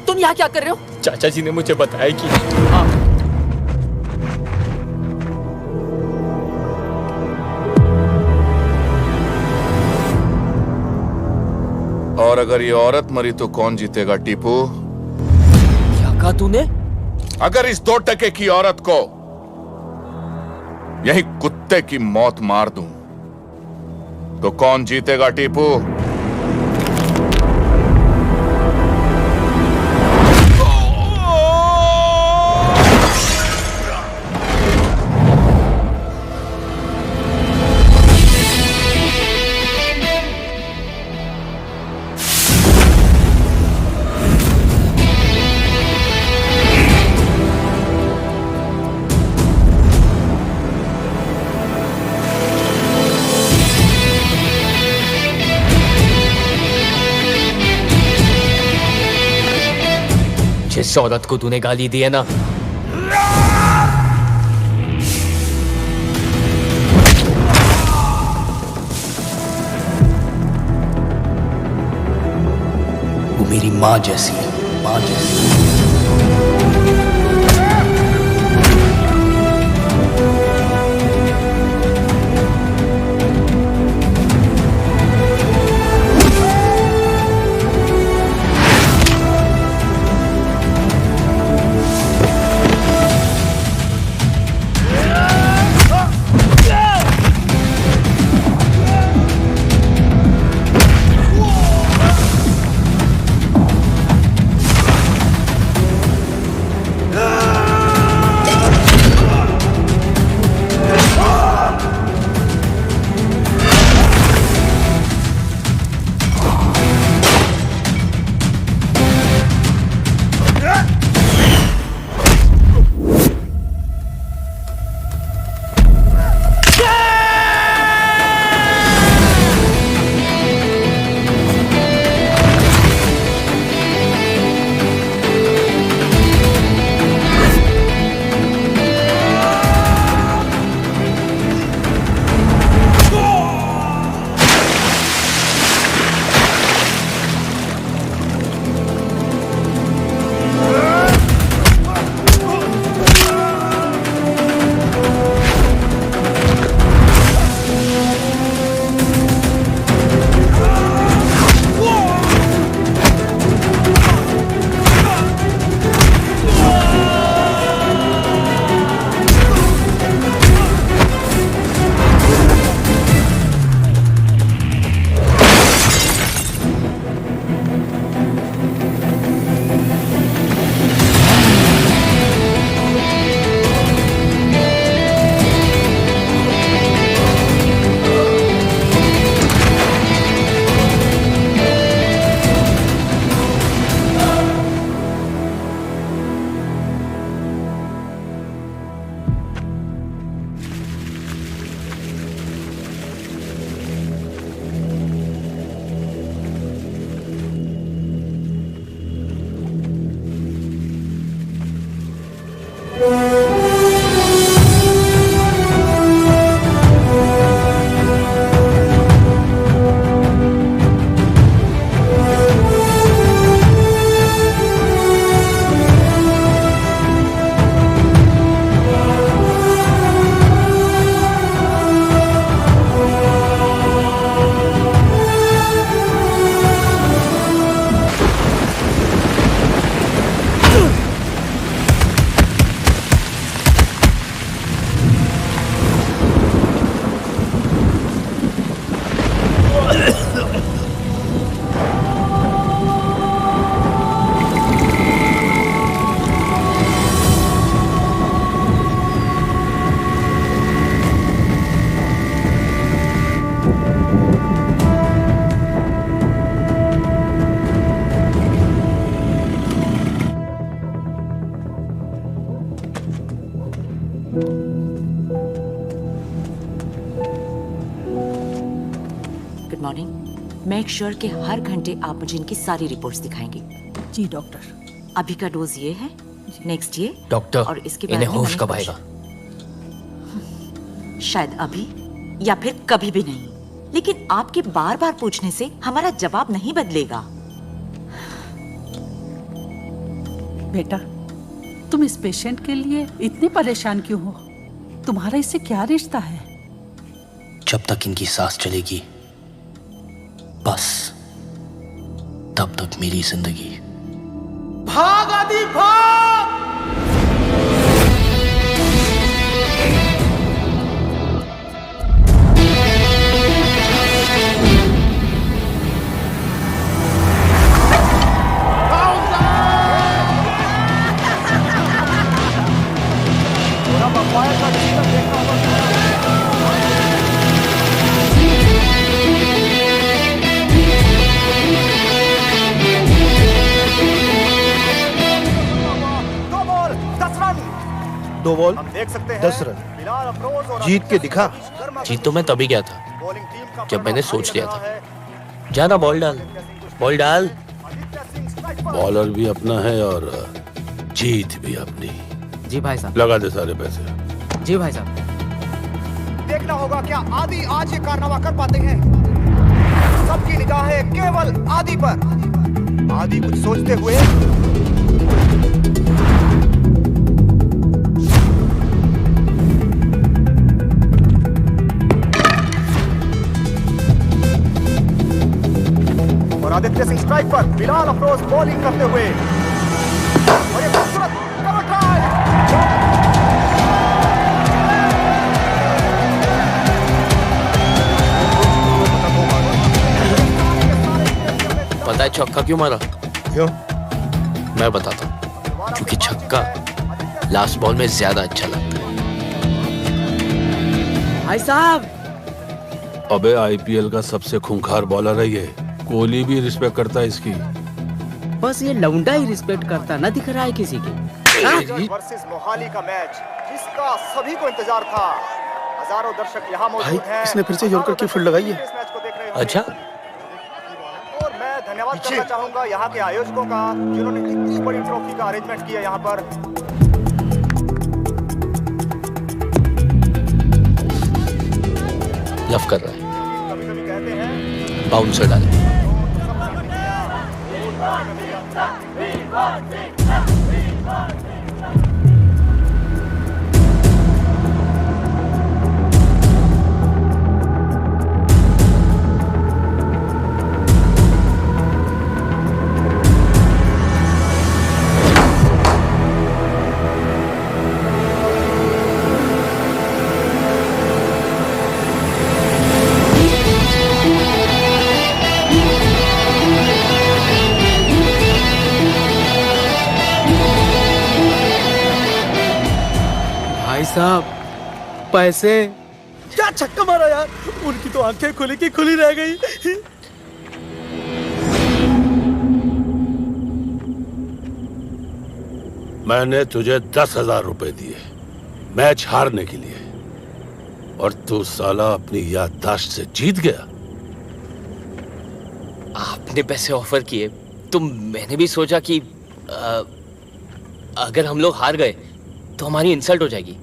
तुम यहाँ क्या कर रहे हो? चाचा जी ने मुझे बताया कि और अगर ये औरत मरी तो कौन जीतेगा टीपू? क्या कहा तूने? अगर इस 2 टके की औरत को यही कुत्ते की मौत मार दूं तो कौन जीतेगा टीपू? जिस औरत को तूने गाली दी है ना, वो मेरी माँ जैसी है, माँ जैसी। Good morning. मेक श्योर कि हर घंटे आप मुझे इनकी सारी रिपोर्ट्स दिखाएंगे। जी डॉक्टर। अभी का डोज ये है, नेक्स्ट ये डॉक्टर, और इसके बाद इन्हें में होश मैंने कब कुछ- आएगा? शायद अभी या फिर कभी भी नहीं, लेकिन आपके बार बार पूछने से हमारा जवाब नहीं बदलेगा। बेटा, तुम इस पेशेंट के लिए इतने परेशान क्यों हो? तुम्हारा इससे क्या रिश्ता है? जब तक इनकी सांस चलेगी बस तब तक मेरी जिंदगी। भाग आदि भाग! दो बॉल हम देख सकते हैं 10 रन। बिलाल अफरोज और जीत के दिखा। जीत तो मैं तभी गया था बॉलिंग टीम का जब मैंने पहला सोच लिया भारी था। रहा जाना बॉल डाल, बॉल डाल। है। आदित्य सिंह स्ट्राइक पर। बॉलर भी अपना है और जीत भी अपनी। जी भाई साहब। लगा दे सारे पैसे। जी भाई साहब। देखना होगा क्या आदि आज ये कारनामा कर पाते हैं। सबकी निगाहें केवल आदि पर। आदि कुछ सोचते हुए और आदित्य सिंह स्ट्राइक पर, बिलाल अफरोज बॉलिंग करते हुए और ये खूबसूरत कवर ड्राइव। पता है चौका क्यों मारा? क्यों? मैं बताता हूँ। क्योंकि छक्का लास्ट बॉल में ज्यादा अच्छा लगता है। भाई साहब। अबे आईपीएल का सबसे खूंखार बॉलर है ये। कोहली भी रिस्पेक्ट करता है इसकी। बस ये लौंडा ही रिस्पेक्ट करता ना दिख रहा है किसी के। वर्सेस मोहाली का मैच जिसका सभी को इंतजार था। हजारों दर्शक यहाँ मौजूद भाई, हैं। इसने फिर से यॉर्कर की फील्ड लगाई है। इस मैच को देख रहे होंगे। अच्छा? और मैं धन्यवाद करना चाहूंगा यहाँ के आयोजकों का जिन्होंने इतनी बड़ी ट्रॉफी का अरेंजमेंट किया यहाँ पर। लव कर रहा है। कभी-कभी कहते हैं बाउंसर डाले। भाई साहब पैसे। क्या छक्का मारा यार! उनकी तो आंखें खुली की खुली रह गई। मैंने तुझे 10,000 रुपए दिए मैच हारने के लिए और तू साला अपनी याददाश्त से जीत गया। आपने पैसे ऑफर किए तो मैंने भी सोचा कि अगर हम लोग हार गए तो हमारी इंसल्ट हो जाएगी,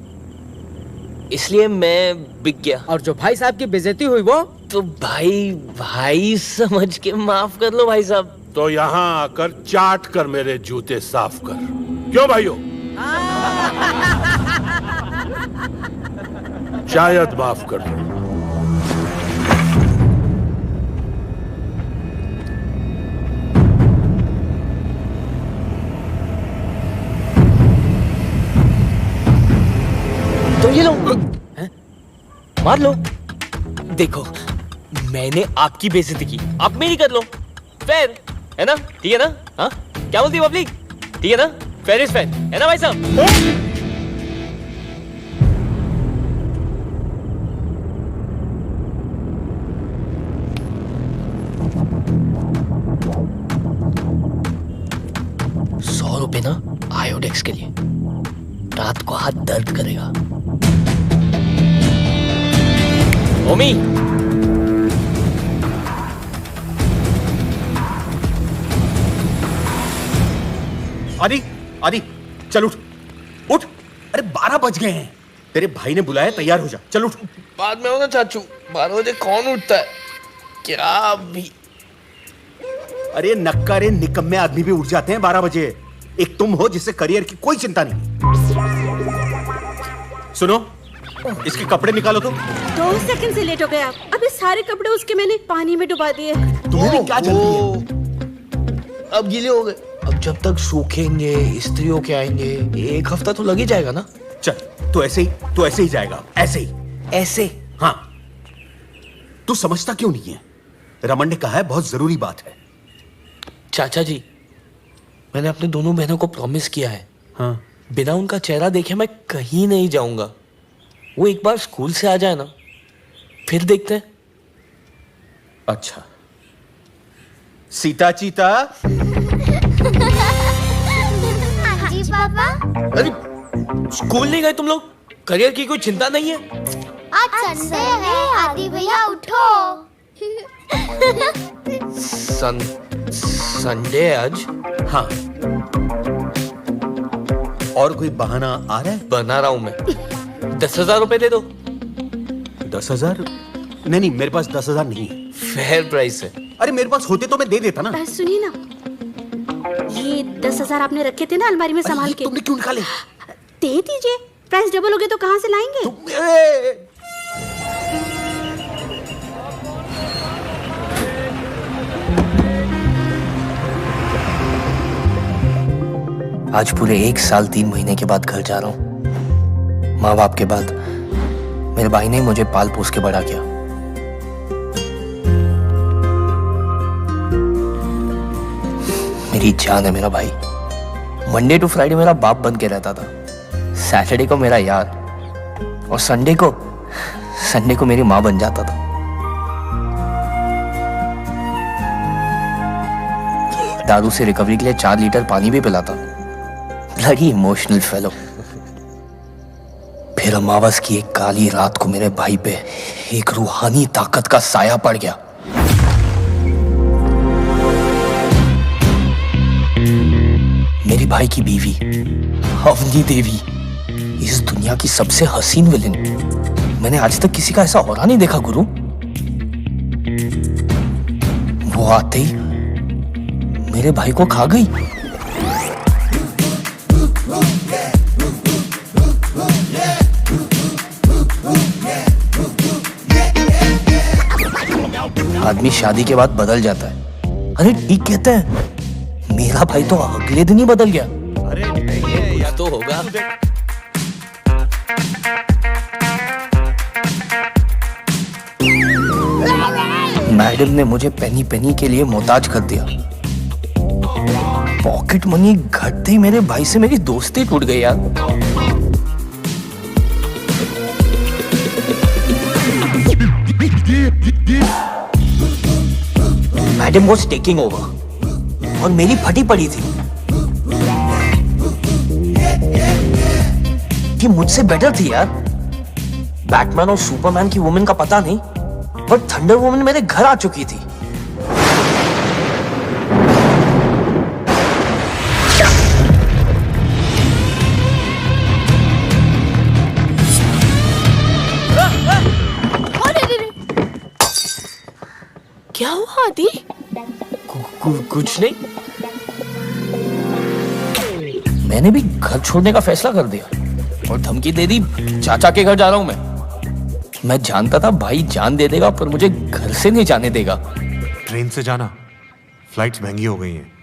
इसलिए मैं बिक गया। और जो भाई साहब की बेइज्जती हुई वो? तो भाई भाई समझ के माफ कर लो भाई साहब। तो यहाँ आकर चाट कर मेरे जूते साफ कर। क्यों भाइयों? शायद माफ कर दो। तो ये लो, मार लो। देखो मैंने आपकी बेइज्जती की, आप मेरी कर लो। फेयर है ना? ठीक है ना? हाँ क्या बोलती है पब्लिक? ठीक है ना? फेयर इज फेयर है ना भाई साहब? ₹100 ना आयोडेक्स के लिए, रात को हाथ दर्द करेगा। ओमी आदि आदि चल उठ उठ। अरे 12 बज गए हैं। तेरे भाई ने बुलाया, तैयार हो जा, चल उठ। बाद में होना चाचू, 12 बजे कौन उठता है? क्या भी अरे नक्कारे निकम्मे आदमी भी उठ जाते हैं 12 बजे। एक तुम हो जिससे करियर की कोई चिंता नहीं। सुनो, इसके कपड़े निकालो तुम। 2 सेकंड से लेट हो गए आप। अभी सारे कपड़े उसके मैंने पानी में डुबा दिए। तुम्हें भी क्या जल्दी है? अब गीले हो गए। अब जब तक सूखेंगे इस्त्री होके आएंगे 1 हफ्ता तो लग ही जाएगा ना। चल, तो ऐसे ही जाएगा, ऐसे ही। ऐसे? हाँ। तू समझता क्यों नहीं है? रमन ने कहा है बहुत जरूरी बात है। चाचा जी, मैंने अपने दोनों बहनों को प्रॉमिस किया है। हाँ। बिना उनका चेहरा देखे मैं कहीं नहीं जाऊंगा। वो एक बार स्कूल से आ जाए ना, फिर देखते हैं। अच्छा। सीता चीता। हाँ जी पापा। अरे स्कूल नहीं गए तुम लोग? करियर की कोई चिंता नहीं है? आज संडे है आदि भैया उठो। संडे आज? हाँ। और कोई बहाना आ रहा है? बना रहा हूं मैं। 10,000 रुपए दे दो। 10,000? नहीं, मेरे पास 10,000 नहीं है। फेयर प्राइस है। अरे मेरे पास होते तो मैं दे देता ना। सुनिए ना, ये 10,000 आपने रखे थे ना अलमारी में संभाल के। तुमने क्यों निकाले? दे दीजिए, प्राइस डबल हो गए तो कहाँ से लाएंगे? आज पूरे 1 साल 3 महीने के बाद घर जा रहा हूँ। माँ बाप के बाद मेरे भाई ने मुझे पाल पोस के बड़ा किया। मेरी जान है मेरा भाई। मंडे टू फ्राइडे मेरा बाप बन के रहता था, सैटरडे को मेरा यार, और संडे को मेरी माँ बन जाता था। दारू से रिकवरी के लिए 4 लीटर पानी भी पिलाता। Bloody emotional fellow. फिर अमावस की एक काली रात को मेरे भाई पे एक रूहानी ताकत का साया पड़ गया। मेरे भाई की बीवी अवनी देवी, इस दुनिया की सबसे हसीन विलेन। मैंने आज तक किसी का ऐसा औरा नहीं देखा गुरु। वो आते ही मेरे भाई को खा गई। आदमी शादी के बाद बदल जाता है। अरे ठीक कहते हैं, मेरा भाई तो अगले दिन ही बदल गया। अरे नहीं है यार, तो होगा। मैडम ने मुझे पेनी पेनी के लिए मोहताज कर दिया। पॉकेट मनी घटते ही मेरे भाई से मेरी दोस्ती टूट गई यार। मैडम वॉज टेकिंग ओवर और मेरी फटी पड़ी थी कि मुझसे बेटर थी यार। बैटमैन और सुपरमैन की वुमेन का पता नहीं, पर थंडर वुमेन मेरे घर आ चुकी थी। क्या हुआ आदि? कुछ नहीं। मैंने भी घर छोड़ने का फैसला कर दिया और धमकी दे दी, चाचा के घर जा रहा हूं मैं जानता था भाई जान दे देगा, पर मुझे घर से नहीं जाने देगा। ट्रेन से जाना, फ्लाइट्स महंगी हो गई हैं।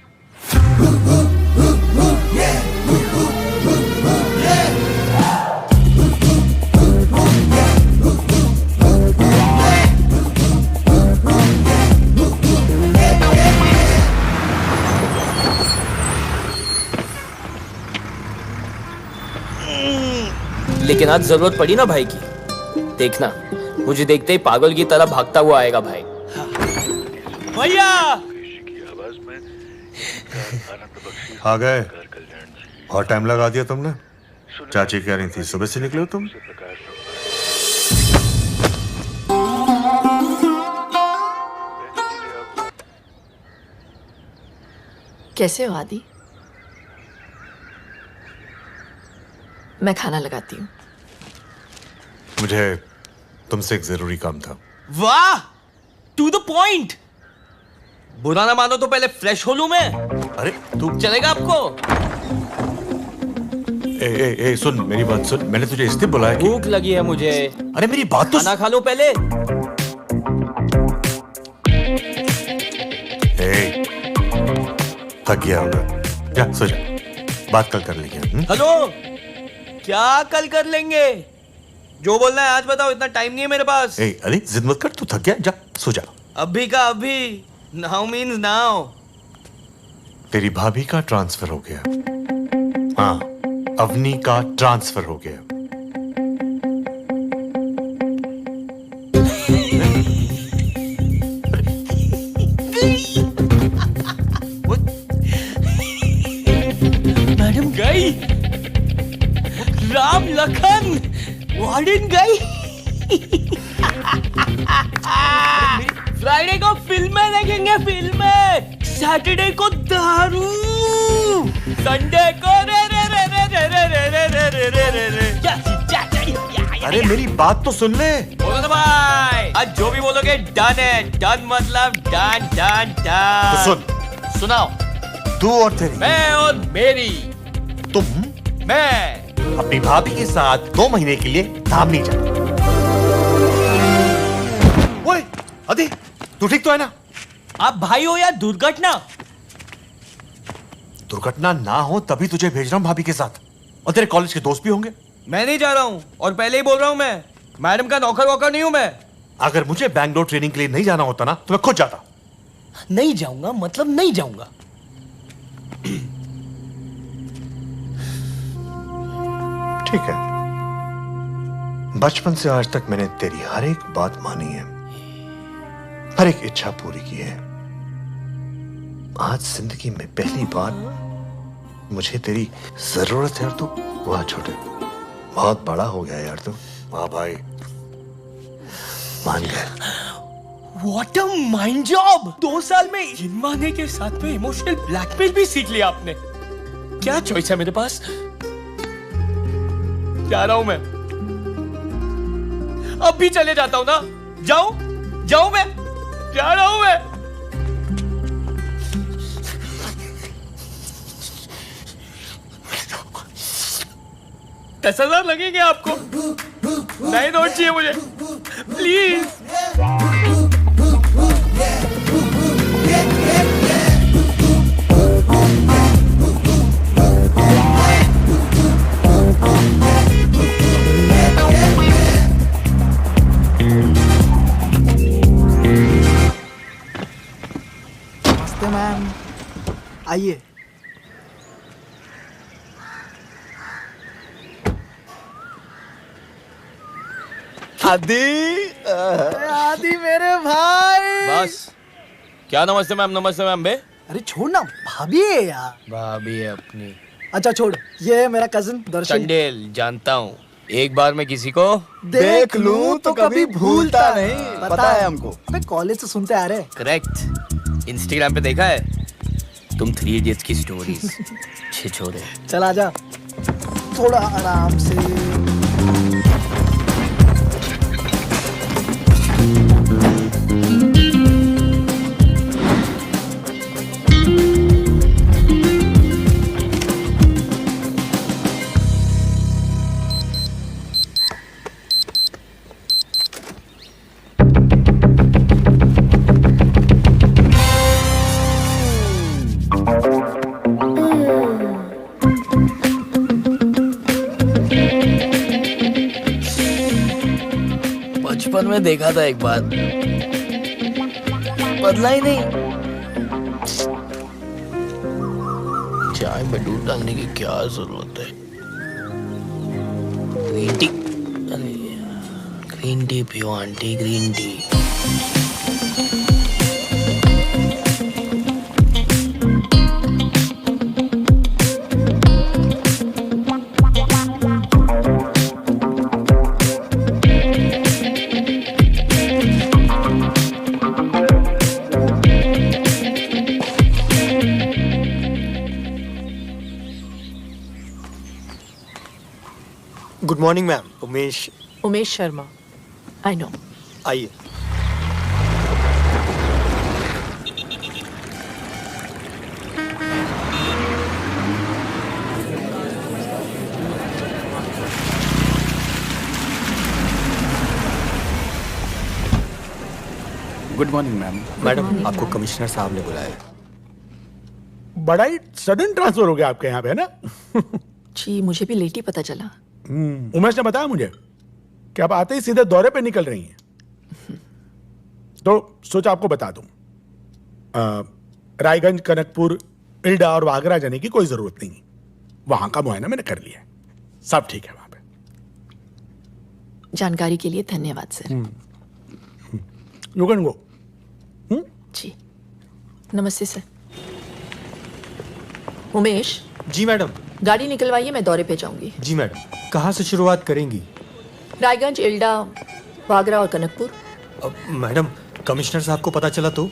लेकिन आज जरूरत पड़ी ना भाई की। देखना, मुझे देखते ही पागल की तरह भागता हुआ आएगा भाई। भैया आ गए। और टाइम लगा दिया तुमने। चाची कह रही थी सुबह से निकले हो तुम। कैसे हो आदि? मैं खाना लगाती हूँ। मुझे तुमसे एक जरूरी काम था। वाह, टू द पॉइंट। बुरा ना मानो तो पहले फ्रेश हो लूं मैं। अरे तू चलेगा आपको? ए सुन मेरी बात सुन, मैंने तुझे इसलिए बुलाया कि भूख लगी है मुझे। अरे मेरी बात तो खाना खा लो पहले। थक गया होगा, जा सो जा, बात कल कर लेंगे। हेलो, क्या कल कर लेंगे? जो बोलना है आज बताओ, इतना टाइम नहीं है मेरे पास। अरे जिद मत कर, तू थक गया, जा सो जा। अभी का अभी, नाउ मीन्स नाउ। तेरी भाभी का ट्रांसफर हो गया। हाँ, अवनी का ट्रांसफर हो गया। मैडम गई, राम लखन वार्डन गई। फ्राइडे को फिल्में देखेंगे, फिल्में। सैटरडे को दारू, संडे को रे रे रे रे रे रे रे रे रे रे रे रे। अरे मेरी बात तो सुन ले। बोलो ना भाई, आज जो भी बोलोगे डन है। डन मतलब डन डन डन। तो सुन, सुनाओ। तू और तेरी, मैं और मेरी, तुम, मैं अपनी भाभी के साथ 2 महीने के लिए धामनी जा। ओए अदी, तू ठीक तो है ना? आप भाई हो या दुर्घटना? दुर्घटना ना हो तभी तुझे भेज रहा हूँ भाभी के साथ, और तेरे कॉलेज के दोस्त भी होंगे। मैं नहीं जा रहा हूँ, और पहले ही बोल रहा हूँ, मैं मैडम का नौकर वोकर नहीं हूँ मैं। अगर मुझे बैंगलोर ट्रेनिंग के लिए नहीं जाना होता ना तो मैं खुद जाता। नहीं जाऊंगा मतलब नहीं जाऊंगा। ठीक है, बचपन से आज तक मैंने तेरी हर एक बात मानी है, हर एक इच्छा पूरी की है। आज जिंदगी में पहली बार मुझे तेरी जरूरत है, और तू वाह छोटे, बहुत बड़ा हो गया यार तू। वाह भाई, मान गया। What a mind job! 2 साल में इन माने के साथ में इमोशनल ब्लैकमेल भी सीख लिया आपने। क्या चॉइस है मेरे पास? जा रहा हूं मैं, अब भी चले जाता हूं ना। जाऊं मैं, जा रहा हूं मैं। $10,000 लगेंगे आपको? नहीं नोट चाहिए मुझे, प्लीज। नमस्ते मैम, आइए। आदि मेरे भाई। बस क्या नमस्ते मैम, नमस्ते मैम बे। अरे छोड़ ना, भाभी है यार। भाभी है अपनी। अच्छा छोड़, ये है मेरा कजिन दर्शन। चंडेल जानता हूँ, एक बार मैं किसी को देख लूं तो कभी भूलता नहीं, पता है हमको। मैं कॉलेज से सुनते आ रहे। करेक्ट, इंस्टाग्राम पे देखा है तुम 3 इडियट्स की स्टोरीज। छिछोरे। चल आजा, थोड़ा आराम से। बचपन में देखा था एक बार, बदला ही नहीं। चाय में दूध डालने की क्या जरूरत है? ग्रीन टी, अरे ग्रीन टी पियो aunty, green tea. Good morning ma'am, Umesh Sharma. I know. आइए। Good morning ma'am. मैडम आपको कमिश्नर साहब ने बुलाया। बड़ा ही सडन ट्रांसफर हो गया आपके यहाँ पे, है ना? जी मुझे भी लेट ही पता चला। उमेश ने बताया मुझे कि आप आते ही सीधे दौरे पे निकल रही हैं, तो सोचा आपको बता दूं। रायगंज, कनकपुर, इल्डा और वागरा जाने की कोई जरूरत नहीं। वहां का मुआयना मैंने कर लिया, सब ठीक है वहां पे। जानकारी के लिए धन्यवाद सर। You can go. जी नमस्ते सर। उमेश। जी मैडम। गाड़ी निकलवाइए, मैं दौरे पे जाऊंगी। जी मैडम। कहाँ से शुरुआत करेंगी? रायगंज, इल्डा, वागरा और कनकपुर। मैडम कमिश्नर साहब को पता चला तो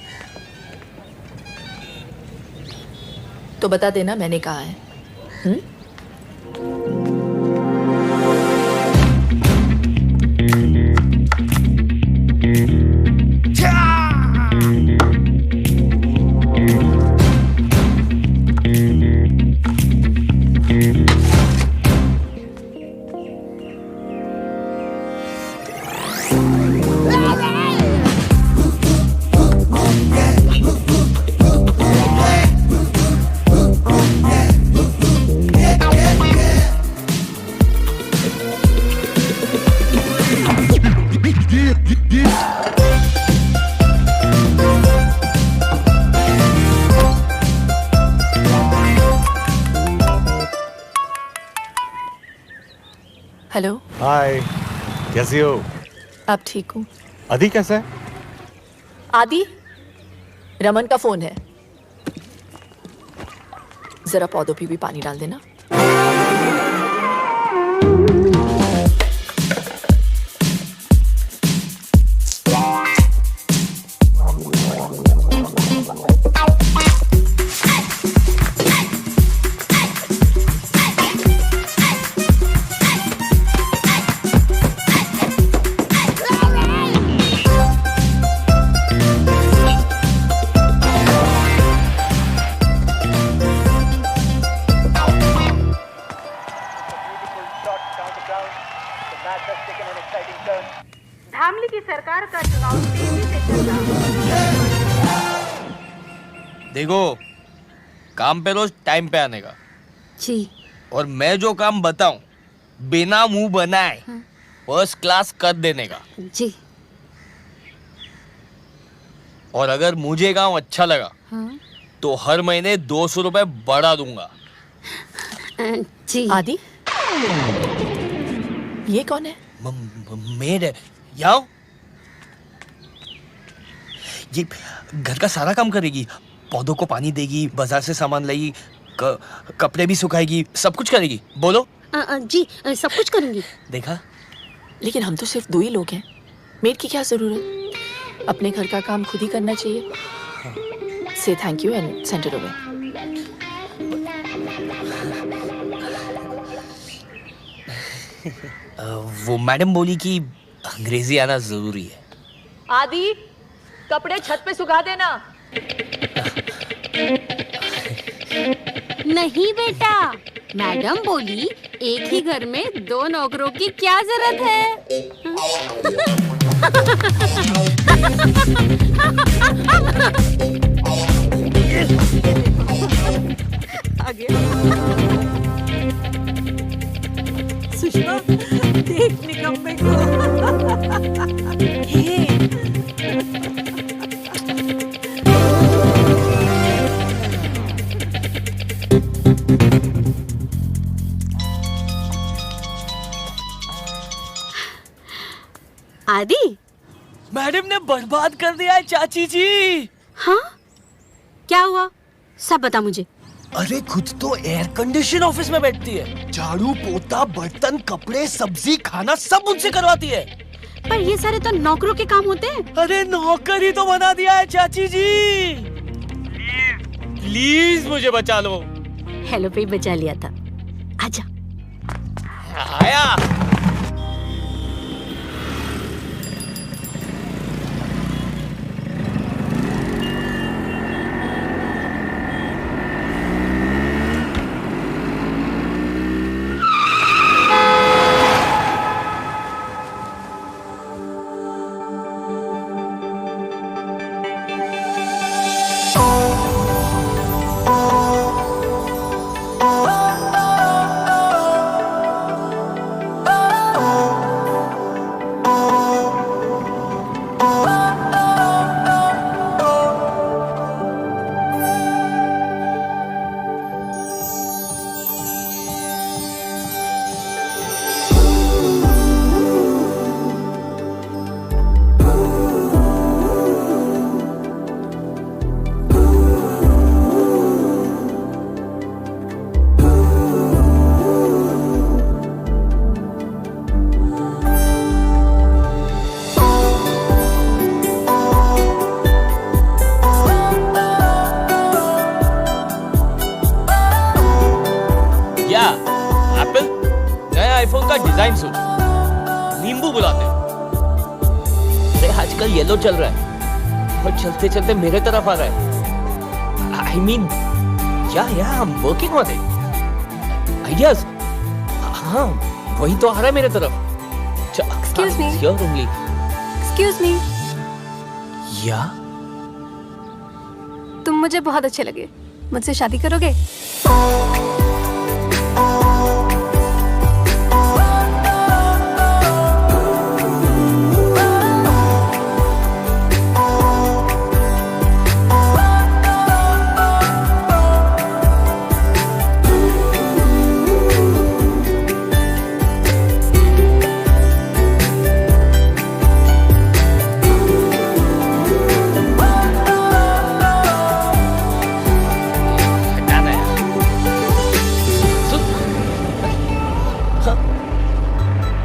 बता देना मैंने कहा है। हेलो। हाय, कैसी हो? आप ठीक हूँ? आदि कैसा है? आदि, रमन का फोन है, जरा पौधों पे भी पानी डाल देना। धामली की सरकार का चुनाव तेजी से चल रहा है। देखो, काम पे रोज टाइम पे आने का। जी। और मैं जो काम बताऊं बिना मुंह बनाए फर्स्ट क्लास कर देने का। जी। और अगर मुझे काम अच्छा लगा तो हर महीने 200 रुपए बढ़ा दूंगा। जी। आदि, ये कौन है? मेड है। याओ, ये घर का सारा काम करेगी, पौधों को पानी देगी, बाजार से सामान लाएगी, कपड़े भी सुखाएगी, सब कुछ करेगी। बोलो। जी सब कुछ करूंगी। देखा? लेकिन हम तो सिर्फ 2 ही लोग हैं, मेड की क्या जरूरत? अपने घर का काम खुद ही करना चाहिए। से thank you and send it away. वो मैडम बोली कि अंग्रेजी आना जरूरी है। आदि, कपड़े छत पे सुखा देना। नहीं बेटा, मैडम बोली एक ही घर में 2 नौकरों की क्या जरूरत है। सुषमा, देख निकम्मे को। आदि, मैडम ने बर्बाद कर दिया है चाची जी। हाँ? क्या हुआ? सब बता मुझे। अरे खुद तो एयर कंडीशन ऑफिस में बैठती है, झाड़ू, पोता, बर्तन, कपड़े, सब्जी, खाना सब मुझसे करवाती है। पर ये सारे तो नौकरों के काम होते हैं। अरे नौकर ही तो बना दिया है चाची जी। प्लीज मुझे बचा लो। हेलो पे बचा लिया था। आजा। आया। क्या एप्पल नया आईफोन का डिजाइन सोच, नींबू बुलाते हैं। अरे आजकल येलो चल रहा है और चलते चलते मेरे तरफ आ रहा है। आई मीन या I am working on it. Ideas, हाँ वही तो आ रहा है मेरे तरफ। Excuse me. Here only. Excuse me, या तुम मुझे बहुत अच्छे लगे, मुझसे शादी करोगे?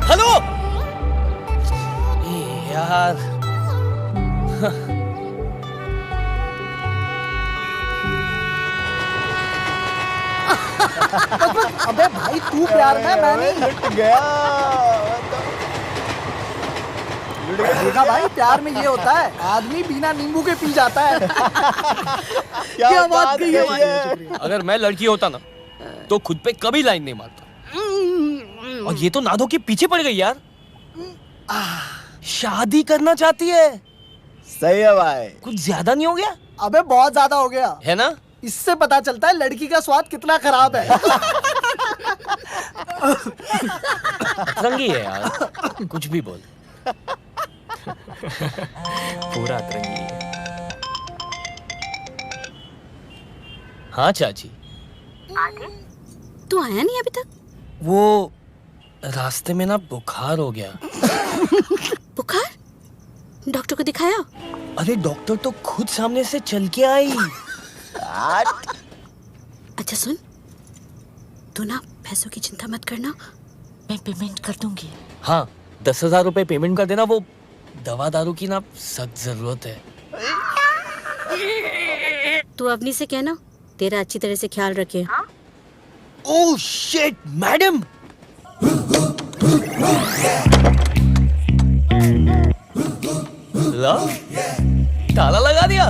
हेलो यार, अबे भाई तू प्यार में, मैं नहीं। लुट गया। देखा भाई, प्यार में ये होता है, आदमी बिना नींबू के पी जाता है। क्या बात कही है। अगर मैं लड़की होता ना तो खुद पे कभी लाइन नहीं मारता। और ये तो नादो के पीछे पड़ गई यार। शादी करना चाहती है। सही है भाई। कुछ ज्यादा नहीं हो गया? अबे बहुत ज्यादा हो गया है ना? इससे पता चलता है लड़की का स्वाद कितना खराब है। अतरंगी है यार, कुछ भी बोल। पूरा अतरंगी है। हाँ चाची। तू आया नहीं अभी तक? वो रास्ते में ना बुखार हो गया। बुखार? डॉक्टर को दिखाया? अरे डॉक्टर तो खुद सामने से चल के आई। अच्छा सुन, तू ना पैसों की चिंता मत करना, मैं पेमेंट कर दूंगी। हाँ 10,000 रुपए पेमेंट कर देना, वो दवा दारू की ना सख्त जरूरत है। तू अवनी से कहना तेरा अच्छी तरह से ख्याल रखे। Oh shit madam. ला, ताला लगा दिया।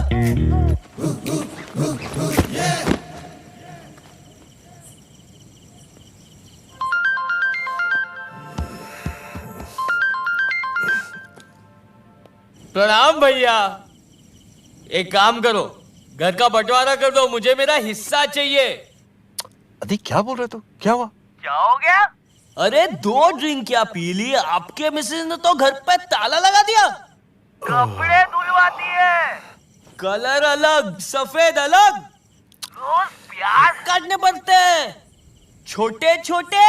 प्रणाम भैया। एक काम करो, घर का बंटवारा कर दो, मुझे मेरा हिस्सा चाहिए। अरे क्या बोल रहे तू? क्या हुआ? क्या हो गया? अरे 2 ड्रिंक क्या पी ली, आपके मिसेज ने तो घर पे ताला लगा दिया। कपड़े धुलवाती है, कलर अलग सफेद अलग, रोज प्याज काटने पड़ते हैं छोटे छोटे।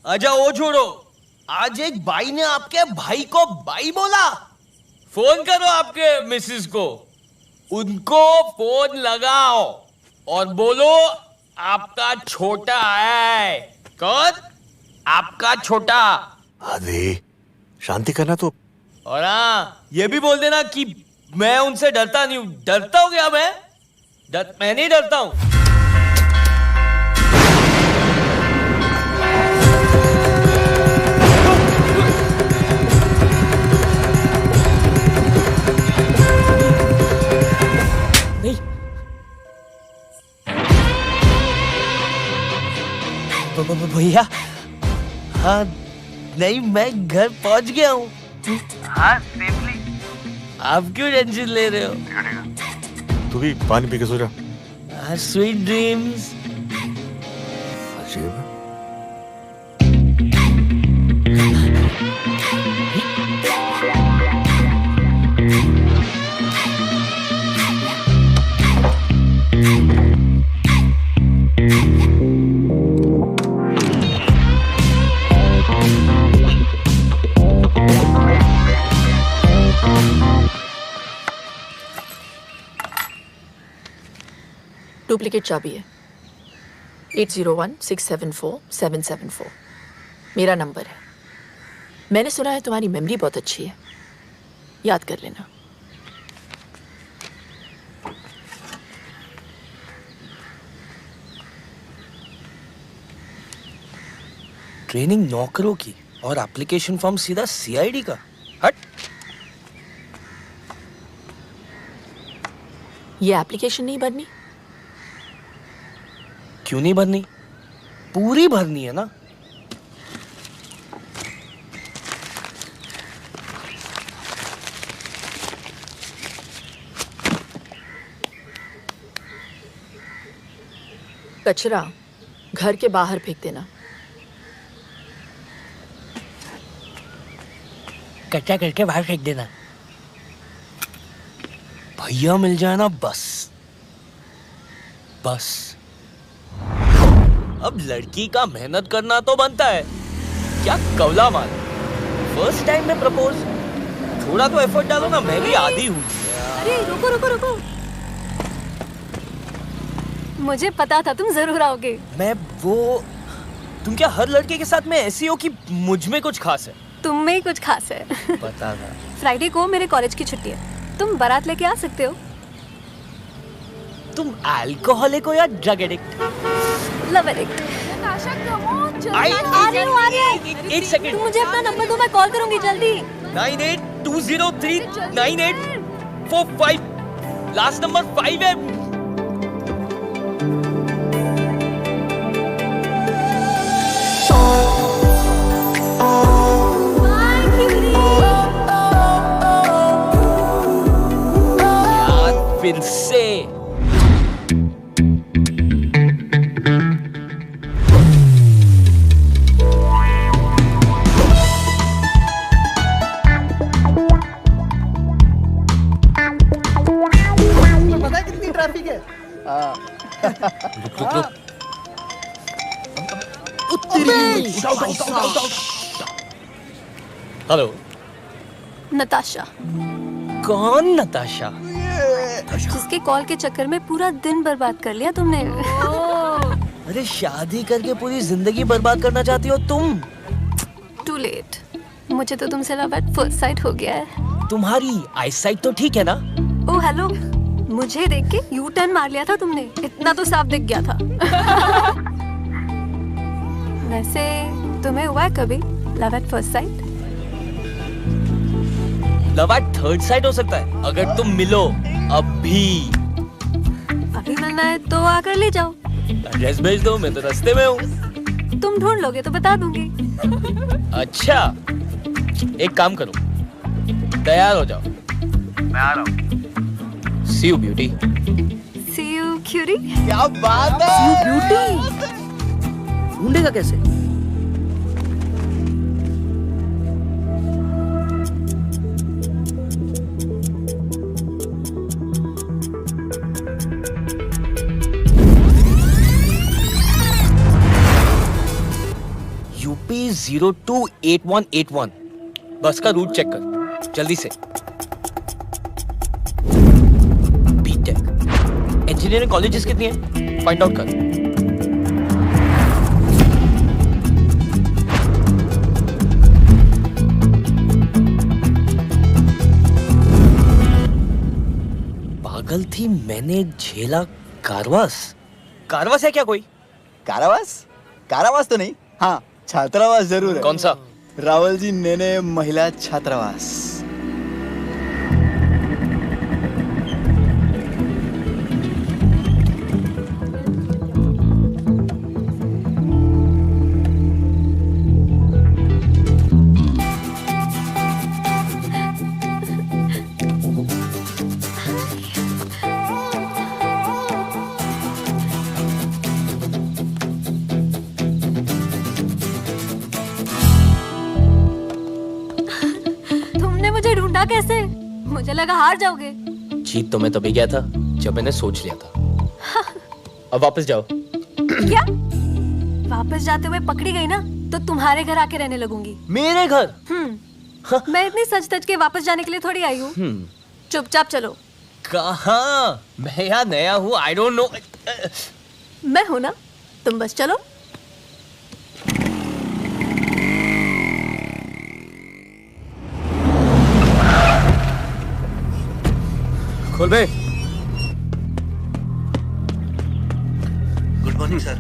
अच्छा वो छोड़ो, आज एक भाई ने आपके भाई को बाई बोला। फोन करो आपके मिसेस को, उनको फोन लगाओ और बोलो आपका छोटा है। कौन? आपका छोटा। अरे शांति करना तो। और हाँ ये भी बोल देना कि मैं उनसे डरता नहीं हूं। डरता हूं क्या मैं? मैं नहीं डरता हूं। भैया हाँ नहीं, मैं घर पहुंच गया हूँ। हाँ सेफली। आप क्यों टेंशन ले रहे हो? तू भी पानी पी के सो जा। Sweet dreams. अजीब। डुप्लीकेट चाबी है। 8016747774 मेरा नंबर है। मैंने सुना है तुम्हारी मेमोरी बहुत अच्छी है, याद कर लेना। ट्रेनिंग नौकरों की और एप्लीकेशन फॉर्म सीधा सीआईडी का। हट। ये एप्लीकेशन नहीं भरनी? क्यों नहीं भरनी? पूरी भरनी है ना। कचरा घर के बाहर फेंक देना। कच्चा करके बाहर फेंक देना। भैया मिल जाए ना बस बस। अब लड़की का मेहनत करना तो बनता है। क्या कवला माल। फर्स्ट टाइम में प्रपोज, थोड़ा तो एफर्ट डालो ना। मैं भी आदी हूँ। अरे रुको रुको रुको, मुझे पता था तुम जरूर आओगे। तुम क्या हर लड़के के साथ में ऐसी हो कि मुझ में कुछ खास है? तुम में ही कुछ खास है। पता था। फ्राइडे को मेरे कॉलेज की छुट्टी है, तुम बारात लेके आ सकते हो। तुम अल्कोहलिक हो या ड्रग एडिक्ट? Love addict. एक सेकंड। तुम मुझे अपना नंबर दो, मैं कॉल करूंगी जल्दी। 9820398445। लास्ट नंबर 5 है। फिर से पता है कितनी ट्रैफिक है? रुक। हेलो नताशा। कौन नताशा? जिसके कॉल के चक्कर में पूरा दिन बर्बाद कर लिया तुमने। अरे शादी करके पूरी जिंदगी बर्बाद करना चाहती हो तुम? Too late. मुझे तो तुमसे लव एट फर्स्ट साइट हो गया है। तुम्हारी आईसाइट तो ठीक है ना? ओ हेलो, मुझे देख के यू टर्न मार लिया था तुमने, इतना तो साफ दिख गया था। वैसे तुम्हें हुआ है कभी love at first sight? Love at third site हो सकता है अगर तुम मिलो अभी मिलना है तो आकर ले जाओ। एड्रेस भेज दो, मैं तो रास्ते में हूँ। तुम ढूंढ लोगे तो बता दूंगी। अच्छा, एक काम करो, तैयार हो जाओ, मैं आ रहा हूँ। See you beauty। See you cutie। क्या बात है? See you beauty। ढूंढेगा कैसे? UP 028181। बस का रूट चेक कर जल्दी से। बीटेक इंजीनियरिंग कॉलेजेस कितनी है फाइंड आउट कर। पागल थी मैंने झेला कारवास। कारवास है क्या कोई? कारावास? कारावास तो नहीं, हाँ छात्रावास जरूर है। कौन सा? रावल जी नेने महिला छात्रावास। कैसे? मुझे लगा हार जाओगे। जीत तो मैं तभी गया था जब मैंने सोच लिया था। अब वापस जाओ। क्या? वापस जाते हुए पकड़ी गई ना तो तुम्हारे घर आके रहने लगूंगी। मेरे घर? मैं इतनी सच धज के वापस जाने के लिए थोड़ी आई हूँ। चुपचाप चलो। कहाँ? मैं यहाँ नया हूँ, आई डोंट नो। मैं हूँ ना, तुम बस चलो। खोल बे। Good morning sir.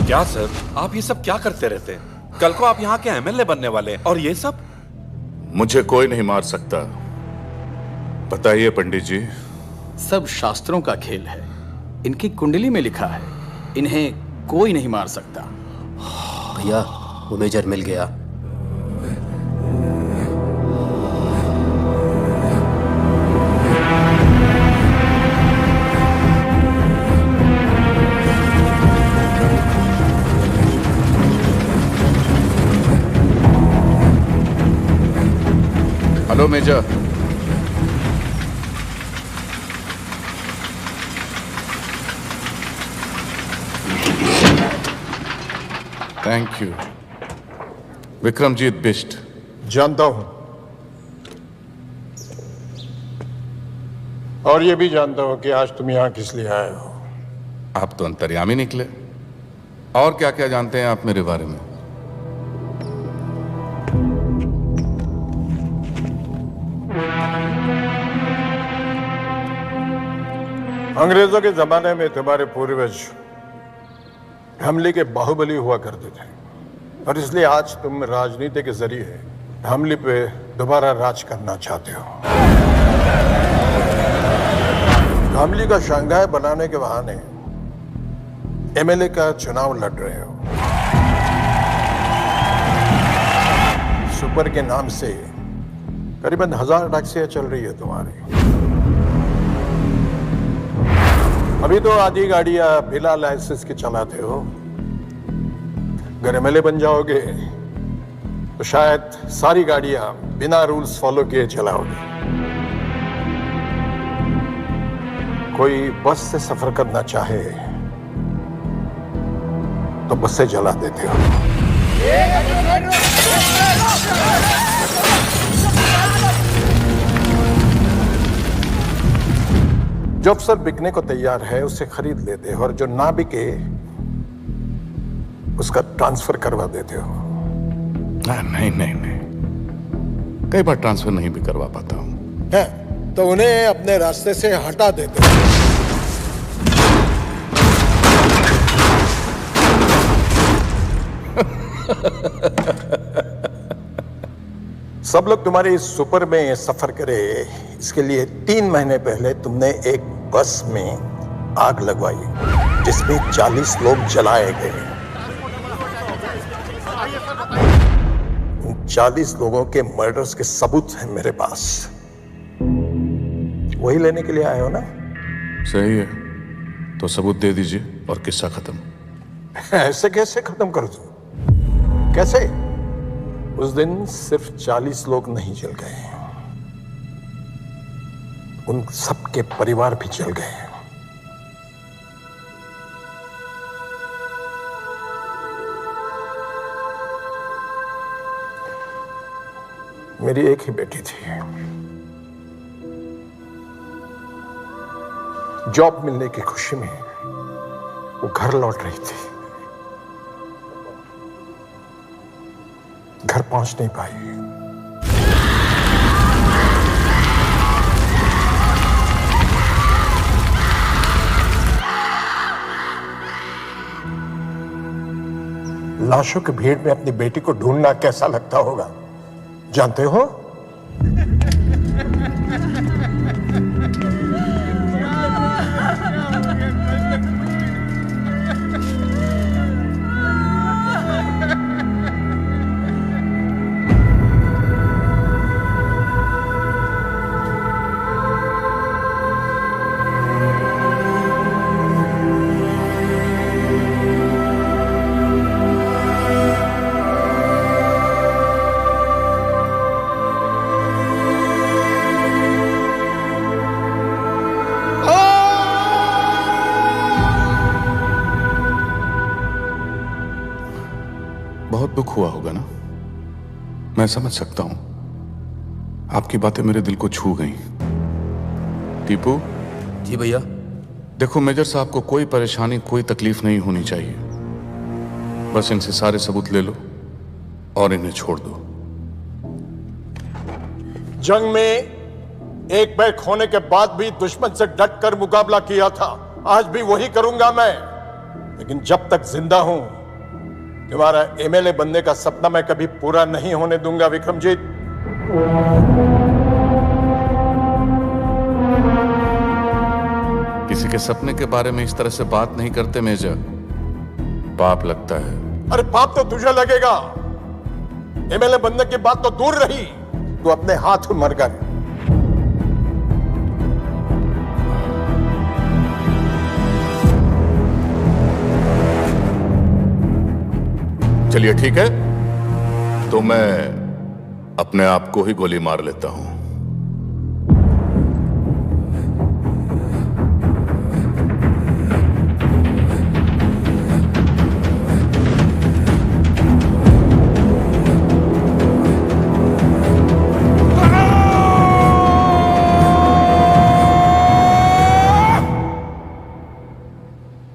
क्या सर, आप ये सब क्या करते रहते हैं? कल को आप यहाँ के एमएलए बनने वाले हैं और ये सब? मुझे कोई नहीं मार सकता। बताइए पंडित जी। सब शास्त्रों का खेल है। इनकी कुंडली में लिखा है, इन्हें कोई नहीं मार सकता। भैया, वो मेजर मिल गया। Hello major. Thank you. Vikramjit Bisht. जानता हूं, और ये भी जानता हूं कि आज तुम यहां किस लिए आए हो। आप तो अंतर्यामी निकले। और क्या क्या जानते हैं आप मेरे बारे में? अंग्रेजों के जमाने में तुम्हारे पूर्वज हमले के बाहुबली हुआ करते थे, और इसलिए आज तुम राजनीति के जरिए हमले पे दोबारा राज करना चाहते हो। हमले का शंघाई बनाने के बहाने एमएलए का चुनाव लड़ रहे हो। सुपर के नाम से करीबन 1000 टैक्सियां चल रही है तुम्हारी। अभी तो आधी गाड़ियां बिना लाइसेंस के चलाते हो। अगर एमएलए बन जाओगे तो शायद सारी गाड़ियां बिना रूल्स फॉलो किए चलाओगे। कोई बस से सफर करना चाहे तो बसें जला देते हो। जो अफसर बिकने को तैयार है उसे खरीद लेते हो, और जो ना बिके उसका ट्रांसफर करवा देते हो। नहीं नहीं नहीं, कई बार ट्रांसफर नहीं भी करवा पाता हूं। है तो उन्हें अपने रास्ते से हटा देते हो। सब लोग तुम्हारे इस सुपर में सफर करे, इसके लिए 3 महीने पहले तुमने एक बस में आग लगवाई जिसमें 40 लोग जलाए गए। 40 लोगों के मर्डर्स के सबूत हैं मेरे पास। वही लेने के लिए आए हो ना? सही है, तो सबूत दे दीजिए और किस्सा खत्म। ऐसे कैसे खत्म कर दूं? कैसे? उस दिन सिर्फ 40 लोग नहीं जल गए, उन सबके परिवार भी जल गए। मेरी एक ही बेटी थी। जॉब मिलने की खुशी में वो घर लौट रही थी। घर पहुंच नहीं पाई। लाशों की भीड़ में अपनी बेटी को ढूंढना कैसा लगता होगा, जानते हो? बहुत दुख हुआ होगा ना? मैं समझ सकता हूं। आपकी बातें मेरे दिल को छू गईं। टीपू। जी भैया। देखो मेजर साहब को कोई परेशानी, कोई तकलीफ नहीं होनी चाहिए। बस इनसे सारे सबूत ले लो और इन्हें छोड़ दो। जंग में एक बैग खोने के बाद भी दुश्मन से डट कर मुकाबला किया था, आज भी वही करूंगा मैं। लेकिन जब तक जिंदा हूं तुम्हारा एमएलए बनने का सपना मैं कभी पूरा नहीं होने दूंगा विक्रमजीत। किसी के सपने के बारे में इस तरह से बात नहीं करते मेजर, पाप लगता है। अरे पाप तो तुझे लगेगा, एमएलए बनने की बात तो दूर रही, तू अपने हाथ मर गया। चलिए ठीक है, तो मैं अपने आप को ही गोली मार लेता हूं।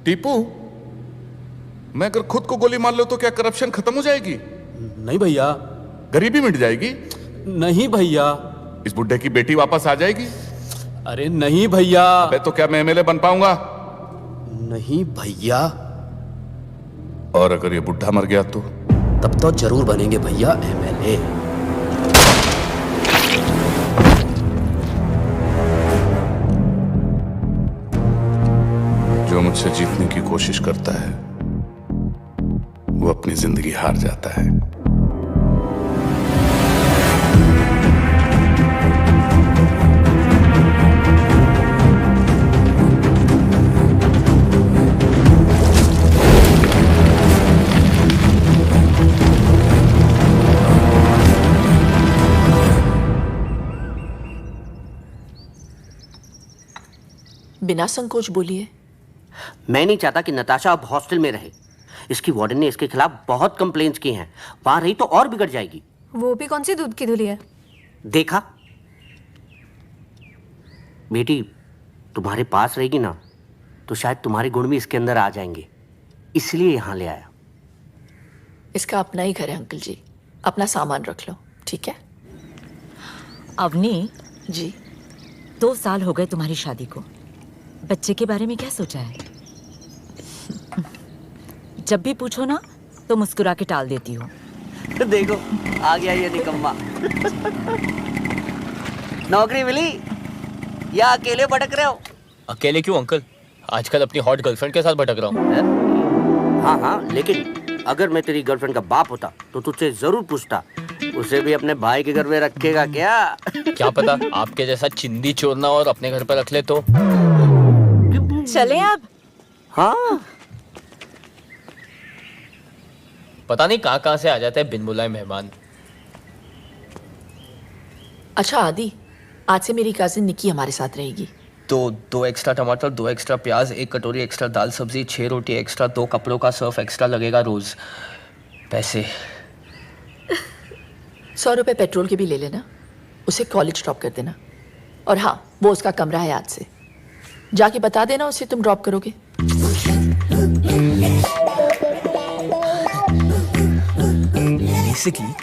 टीपू, मैं अगर खुद को गोली मार लूं तो क्या करप्शन खत्म हो जाएगी? नहीं भैया। गरीबी मिट जाएगी? नहीं भैया। इस बुड्ढे की बेटी वापस आ जाएगी? अरे नहीं भैया। अबे तो क्या मैं एमएलए बन पाऊंगा? नहीं भैया। और अगर ये बुड्ढा मर गया तो? तब तो जरूर बनेंगे भैया एमएलए। जो मुझसे जीतने की कोशिश करता है वो अपनी जिंदगी हार जाता है। बिना संकोच बोलिए। मैं नहीं चाहता कि नताशा अब हॉस्टल में रहे। इसकी वार्डन ने इसके खिलाफ बहुत कंप्लेंट्स की हैं। वहां रही तो और बिगड़ जाएगी। वो भी कौन सी दूध की धुली है? देखा बेटी, तुम्हारे पास रहेगी ना तो शायद तुम्हारे गुण भी इसके अंदर आ जाएंगे, इसलिए यहां ले आया। इसका अपना ही घर है अंकल जी, अपना सामान रख लो, ठीक है? अवनी जी, 2 साल हो गए तुम्हारी शादी को। बच्चे के बारे में क्या सोचा है? जब भी पूछो ना तो मुस्कुरा के टाल देती हो। देखो आ गया ये निकम्मा। नौकरी मिली या अकेले भटक रहे हो? अकेले क्यों अंकल, आजकल अपनी हॉट गर्लफ्रेंड के साथ भटक रहा हूँ। हाँ, लेकिन अगर मैं तेरी गर्लफ्रेंड का बाप होता तो तुझसे जरूर पूछता, उसे भी अपने भाई के घर में रखेगा क्या? क्या पता आपके जैसा चिंदी चोरना और अपने घर पर रख ले तो। चले अब। हाँ, पता नहीं कहाँ से आ जाते हैं बिन बुलाए मेहमान। अच्छा आदि, आज से मेरी कजिन निकी हमारे साथ रहेगी। तो 2 एक्स्ट्रा टमाटर, 2 एक्स्ट्रा प्याज, 1 कटोरी एक्स्ट्रा दाल सब्जी, 6 रोटी एक्स्ट्रा, 2 कपड़ों का सर्फ एक्स्ट्रा लगेगा रोज। पैसे 100 रुपए पेट्रोल के भी ले लेना, उसे कॉलेज ड्रॉप कर देना। और हाँ, वो उसका कमरा है आज से, जाके बता देना उसे तुम ड्रॉप करोगे। बेसिकली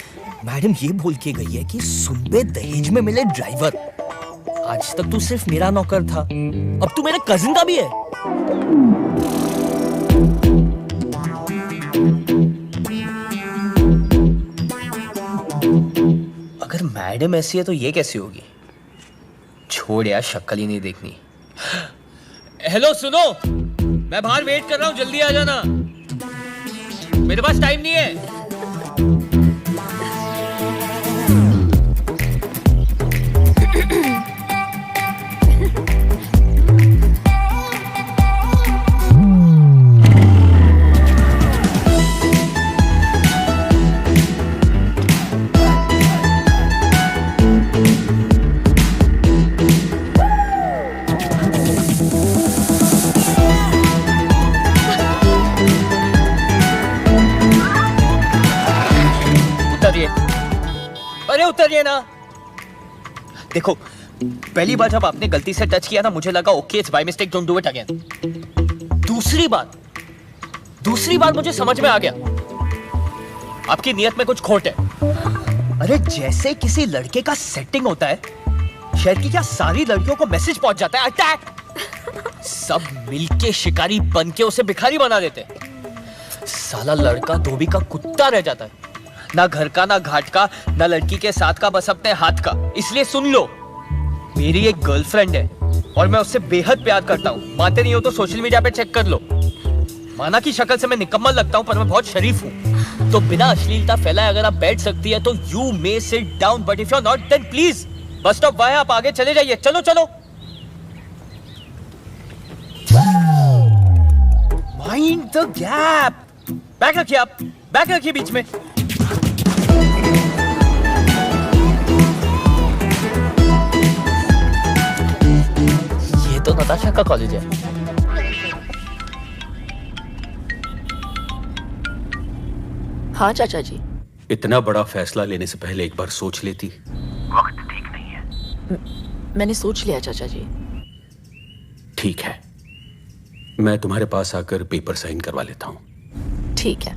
मैडम ये बोल के गई है कि सुनबे दहेज में मिले ड्राइवर। आज तक तू सिर्फ मेरा नौकर था, अब तू मेरे कजिन का भी है। अगर मैडम ऐसी है तो ये कैसी होगी? छोड़ यार, शक्ल ही नहीं देखनी। हेलो सुनो, मैं बाहर वेट कर रहा हूँ, जल्दी आ जाना, मेरे पास टाइम नहीं है। अरे उतरिए ना। देखो, पहली बार जब आपने गलती से टच किया ना, मुझे लगा okay it's by mistake, don't do it again. दूसरी बार मुझे समझ में आ गया आपकी नियत में कुछ खोट है। अरे जैसे किसी लड़के का सेटिंग होता है, शहर की क्या सारी लड़कियों को मैसेज पहुंच जाता है, अटैक। सब मिलके शिकारी बन के उसे भिखारी बना देते। साला लड़का धोबी का कुत्ता रह जाता है, ना घर का ना घाट का ना लड़की के साथ का, बस अपने हाथ का। इसलिए सुन लो, मेरी एक गर्लफ्रेंड है और मैं उससे बेहद प्यार करता हूँ। मानते नहीं हो तो सोशल मीडिया पे चेक कर लो। माना की शक्ल से मैं निकम्मा लगता हूँ पर मैं बहुत शरीफ हूँ। तो बिना अश्लीलता फैलाए अगर आप बैठ सकती है तो you may sit down, but if you are not then please बस स्टॉप वहाँ आप आगे चले जाइए। चलो चलो। Mind the gap. बैग रखिए, आप बैग रखिए बीच में। ये तो नताशा का कॉलेज है। हाँ चाचा जी। इतना बड़ा फैसला लेने से पहले एक बार सोच लेती। वक्त ठीक नहीं है। मैंने सोच लिया चाचा जी। ठीक है, मैं तुम्हारे पास आकर पेपर साइन करवा लेता हूँ। ठीक है,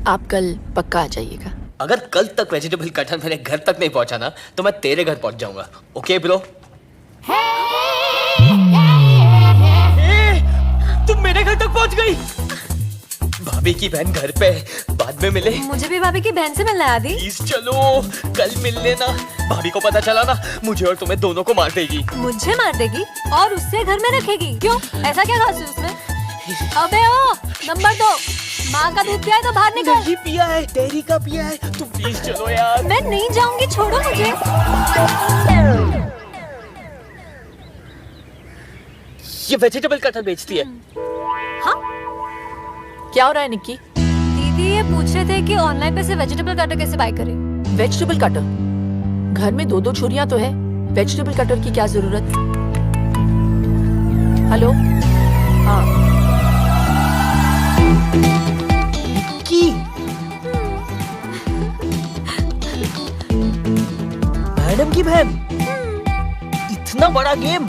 आप कल पक्का आ जाइएगा। अगर कल तक वेजिटेबल कटहल मेरे घर तक नहीं पहुंचा ना तो मैं तेरे घर पहुंच जाऊंगा। Okay bro? तुम मेरे घर तक पहुंच गई। भाभी की बहन घर पे, बाद में मिले। मुझे भी भाभी की बहन से मिलना है आदि। प्लीज चलो, कल मिल लेना। भाभी को पता चला ना मुझे और तुम्हें दोनों को मार देगी। मुझे मार देगी और उससे घर में रखेगी? क्यों, ऐसा क्या खास है उसमें? अबे ओ, नंबर 2, माँ का दूध पिया है तो बाहर निकल। नहीं पिया है, डेयरी का पिया है। तुम प्लीज चलो यार। मैं नहीं जाऊंगी, छोड़ो मुझे। ये वेजिटेबल कटहल बेचती है। हाँ? क्या हो रहा है निक्की? दीदी ये पूछ रहे थे कि ऑनलाइन पे से वेजिटेबल कटर कैसे बाय करें। Vegetable cutter? घर में 2-2 छुरियां तो है, वेजिटेबल कटर की क्या जरूरत? हेलो? हाँ की मैडम की बहन, इतना बड़ा गेम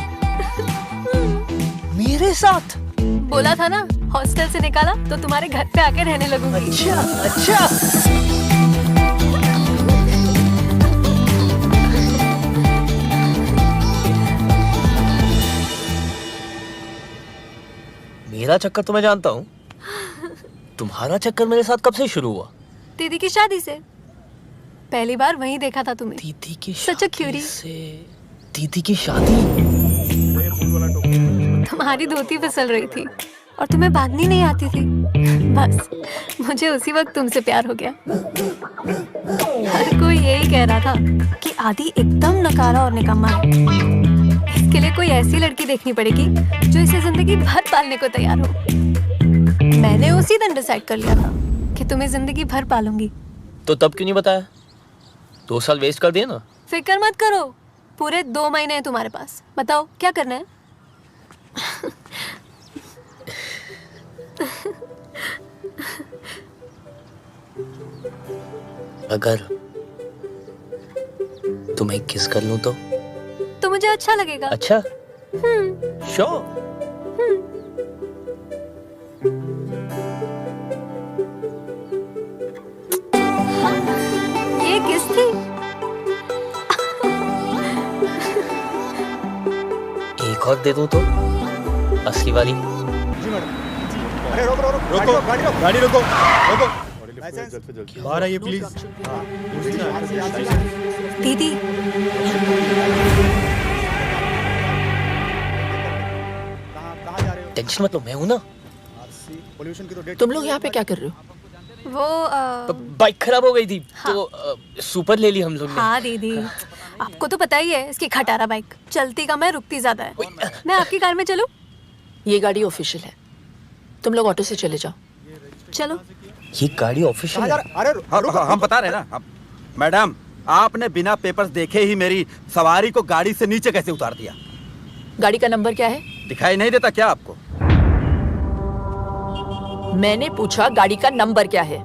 मेरे साथ? बोला था ना, हॉस्टल से निकाला तो तुम्हारे घर पे आके रहने लगूंगी। अच्छा अच्छा। मेरा चक्कर तो मैं जानता हूँ, तुम्हारा चक्कर मेरे साथ कब से शुरू हुआ? दीदी की शादी से। पहली बार वहीं देखा था तुम्हें। दीदी की सच अ क्यूरी। दीदी की शादी? तुम्हारी धोती फिसल रही थी और तुम्हें बांधनी नहीं आती थी। बस मुझे उसी वक्त तुमसे प्यार हो गया। हर कोई यही कह रहा था कि आदि एकदम नकारा और निकम्मा है। इसके लिए कोई ऐसी लड़की देखनी पड़ेगी जो इसे जिंदगी भर पालने को तैयार हो। मैंने उसी दिन डिसाइड कर लिया था कि तुम्हें जिंदगी भर पालूंगी। तो तब क्यों नहीं बताया? 2 साल वेस्ट कर दिए ना। फिक्र मत करो, पूरे 2 महीने हैं तुम्हारे पास। बताओ क्या करना है? अगर तुम्हें किस कर लूं तो मुझे अच्छा लगेगा। अच्छा? श्योर। ये किस थी? एक और दे दूं तो? असली वाली? जी मैडम। अरे रोको रोको रोको, गाड़ी रोको रोको। बाहर आइए प्लीज। दीदी टेंशन मत लो, मैं हूं ना। तुम लोग यहाँ पे क्या कर रहे हो? वो बाइक खराब हो गई थी। हाँ। तो सुपर ले ली हम लोग ने। हाँ दीदी, आपको तो पता ही है इसकी खटारा बाइक चलती कम है, रुकती ज्यादा है। मैं आपकी कार में चलूं? ये गाड़ी ऑफिशियल है, तुम लोग ऑटो से चले जाओ। चलो। ये गाड़ी ऑफिशियल है? अरे हम बता रहे हैं ना मैडम, आपने बिना पेपर्स देखे ही मेरी सवारी को गाड़ी से नीचे कैसे उतार दिया? गाड़ी का नंबर क्या है? दिखाई नहीं देता क्या आपको? मैंने पूछा गाड़ी का नंबर क्या है?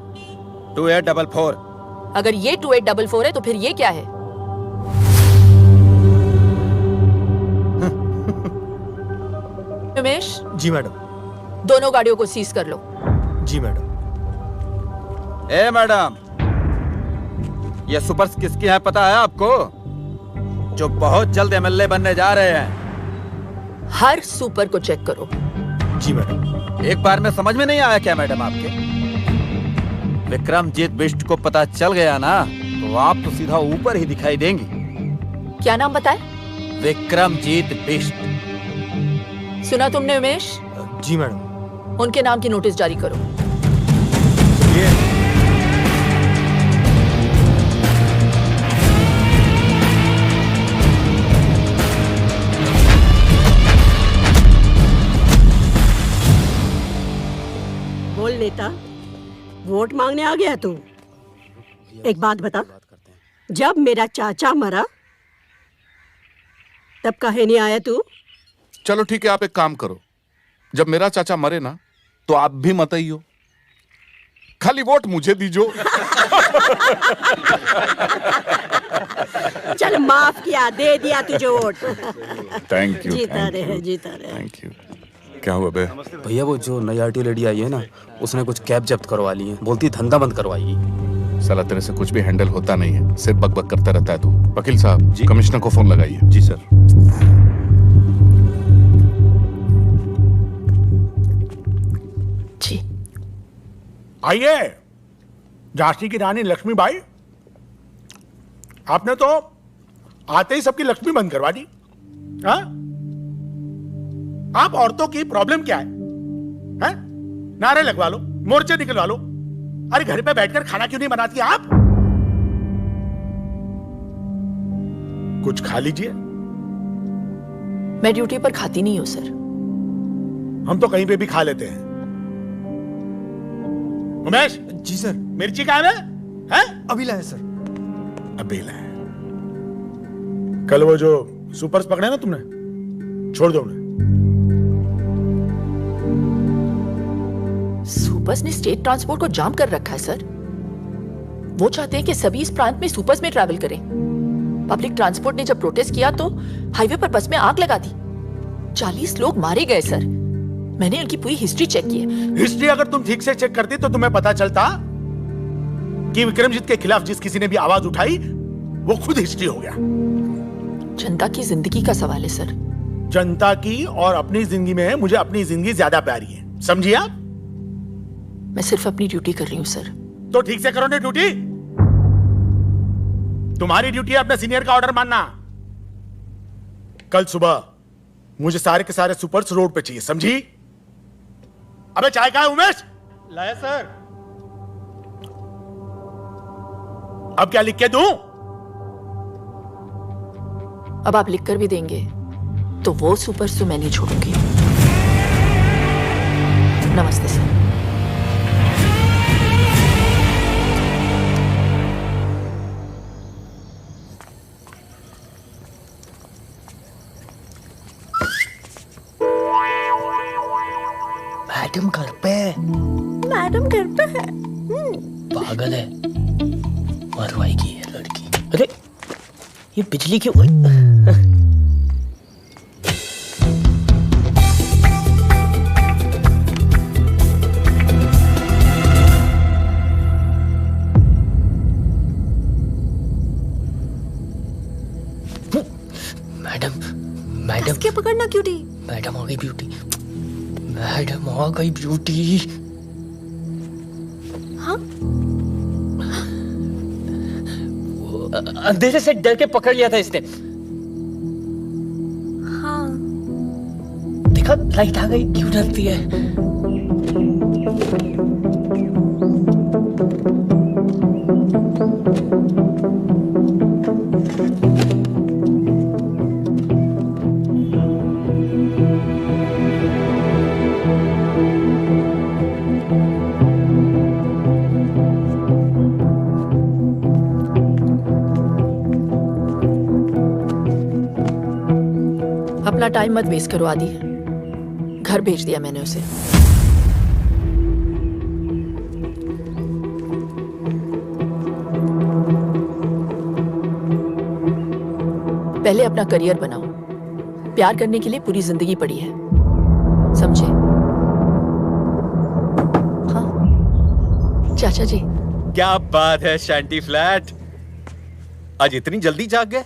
2844। अगर ये 2844 है तो फिर ये क्या है? उमेश। जी मैडम। दोनों गाड़ियों को सीज कर लो। जी मैडम। ए मैडम, ये सुपर्स किसकी है पता है आपको? जो बहुत जल्द एमएलए बनने जा रहे हैं। हर सुपर को चेक करो। जी मैडम। एक बार में समझ में नहीं आया क्या मैडम आपके? विक्रमजीत बिष्ट को पता चल गया ना तो आप तो सीधा ऊपर ही दिखाई देंगी। क्या नाम बताए? विक्रमजीत बिष्ट। सुना तुमने उमेश? जी मैडम। उनके नाम की नोटिस जारी करो। बोल नेता, वोट मांगने आ गया तू? एक बात बता, जब मेरा चाचा मरा तब काहे नहीं आया तू? चलो ठीक है, आप एक काम करो, जब मेरा चाचा मरे ना तो आप भी मत आइयो, खाली वोट मुझे दीजो। चल माफ किया, दे दिया तुझे वोट। Thank you. जीता रहे, जीता रहे। Thank you. क्या हुआ बे? भैया वो जो नई आरटी लेडी आई है ना, उसने कुछ कैब जब्त करवा ली है, बोलती धंधा बंद करवाएगी। साला तेरे से कुछ भी हैंडल होता नहीं है, सिर्फ बकबक करता रहता है तू। वकील साहब जी, कमिश्नर को फोन लगाइए। जी सर। जी आइए। झांसी की रानी लक्ष्मीबाई, आपने तो आते ही सबकी लक्ष्मी बंद करवा दी। हाँ? आप औरतों की प्रॉब्लम क्या है? हैं? नारे लगवा लो, मोर्चे निकलवा लो। अरे घर पे बैठकर खाना क्यों नहीं बनाती आप? कुछ खा लीजिए। मैं ड्यूटी पर खाती नहीं हूँ सर। हम तो कहीं पे भी खा लेते हैं। उमेश। जी सर। मिर्ची कहाँ है? हैं? अभी लाए सर। अभी लाए। कल वो जो सुपर्स पकड़े ना तुमने, छोड़ दो उन्हें। सुपर्स ने स्टेट ट्रांसपोर्ट को जाम कर रखा है सर। वो चाहते हैं कि सभी इस प्रांत में सुपर्स में ट्रैवल करें। पब्लिक ट्रांसपोर्ट ने जब प्रोटेस्ट किया तो हाईवे पर बस में आग लगा दी। 40 लोग मारे गए सर। मैंने उनकी पूरी हिस्ट्री चेक की है। हिस्ट्री अगर तुम ठीक से चेक करती तो तुम्हें पता चलता कि विक्रमजीत के खिलाफ जिस किसी ने भी आवाज उठाई वो खुद हिस्ट्री हो गया। जनता की जिंदगी का सवाल है सर। जनता की और अपनी जिंदगी में मुझे अपनी जिंदगी ज्यादा प्यारी है, समझिए आप? मैं सिर्फ अपनी ड्यूटी कर रही हूँ सर। तो ठीक से करो ना ड्यूटी। तुम्हारी ड्यूटी है अपने सीनियर का ऑर्डर मानना। कल सुबह मुझे सारे के सारे सुपर्स रोड पे चाहिए, समझी? अबे चाय का है उमेश? लाया सर। अब क्या लिख के दूं? अब आप लिख कर भी देंगे तो वो सुपर्स तो मैं नहीं छोड़ूंगी। नमस्ते सर। मैडम घर पे है। मैडम घर पे है। पागल है, मरवाएगी ये लड़की। अरे ये बिजली क्यों? मैडम, मैडम क्या पकड़ना क्यूटी? मैडम आ गई ब्यूटी। मैडम आ गई ब्यूटी। हाँ? अंधेरे से डर के पकड़ लिया था इसने। हाँ। देखा, लाइट आ गई। क्यों डरती है? अपना टाइम मत वेस्ट करो आदि। घर भेज दिया मैंने उसे। पहले अपना करियर बनाओ। प्यार करने के लिए पूरी जिंदगी पड़ी है, समझे? हाँ चाचा जी। क्या बात है शैंटी फ्लैट, आज इतनी जल्दी जाग गए?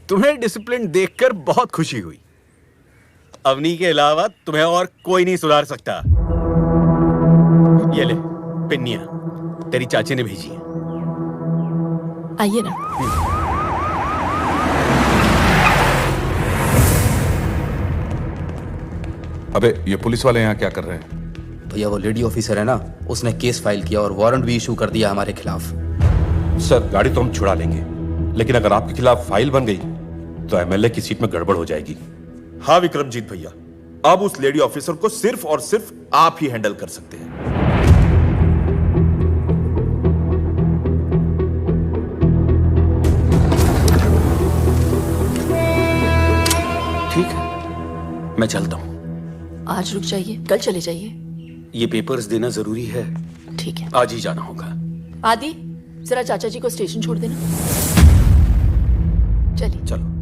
तुम्हें डिसिप्लिन देखकर बहुत खुशी हुई। अवनी के अलावा तुम्हें और कोई नहीं सुधार सकता। ये ले पिन्निया, तेरी चाची ने भेजी है। आइए ना। अबे ये पुलिस वाले यहाँ क्या कर रहे हैं? भैया वो लेडी ऑफिसर है ना, उसने केस फाइल किया और वारंट भी इशू कर दिया हमारे खिलाफ। सर गाड़ी तो हम छुड़ा लेंगे, लेकिन अगर आपके खिलाफ फाइल बन गई तो एमएलए की सीट में गड़बड़ हो जाएगी। हाँ विक्रमजीत भैया, अब उस लेडी ऑफिसर को सिर्फ और सिर्फ आप ही हैंडल कर सकते हैं। ठीक है, मैं चलता हूं। आज रुक जाइए, कल चले जाइए। ये पेपर्स देना जरूरी है। ठीक है, आज ही जाना होगा। आदि जरा चाचा जी को स्टेशन छोड़ देना। चलिए। चलो।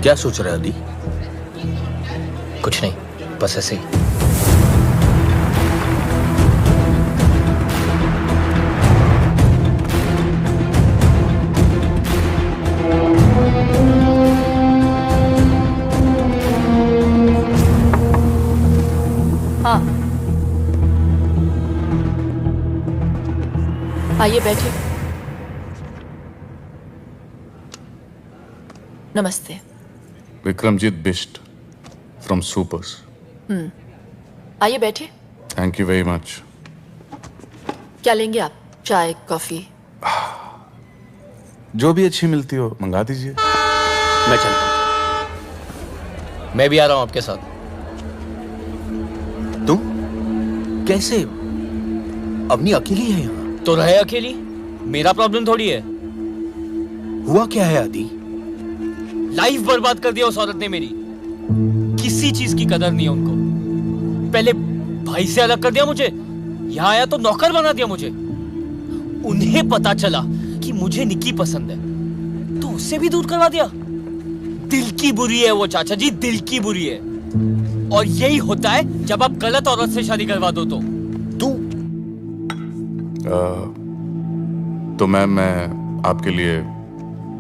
क्या सोच रहा है आदि? कुछ नहीं, बस ऐसे ही। हाँ, आइए बैठिए। नमस्ते। Vikramjit Bisht from supers. आइए बैठिए। Thank you very much. क्या लेंगे आप? चाय, कॉफी? जो भी अच्छी मिलती हो मंगा दीजिए। मैं चलता हूं। मैं भी आ रहा हूं आपके साथ। तुम कैसे? अवनी अकेली है यहाँ? तो रहे अकेली, मेरा प्रॉब्लम थोड़ी है। हुआ क्या है आदि? लाइफ बर्बाद कर दिया उस औरत ने मेरी। किसी चीज की कदर नहीं है उनको। पहले भाई से अलग कर दिया मुझे, यहाँ आया तो नौकर बना दिया मुझे। उन्हें पता चला कि मुझे निकी पसंद है तो उससे भी दूर करवा दिया। दिल की बुरी है वो चाचा जी, दिल की बुरी है। और यही होता है जब आप गलत औरत से शादी करवा दो तो। तो मैम मैं आपके लिए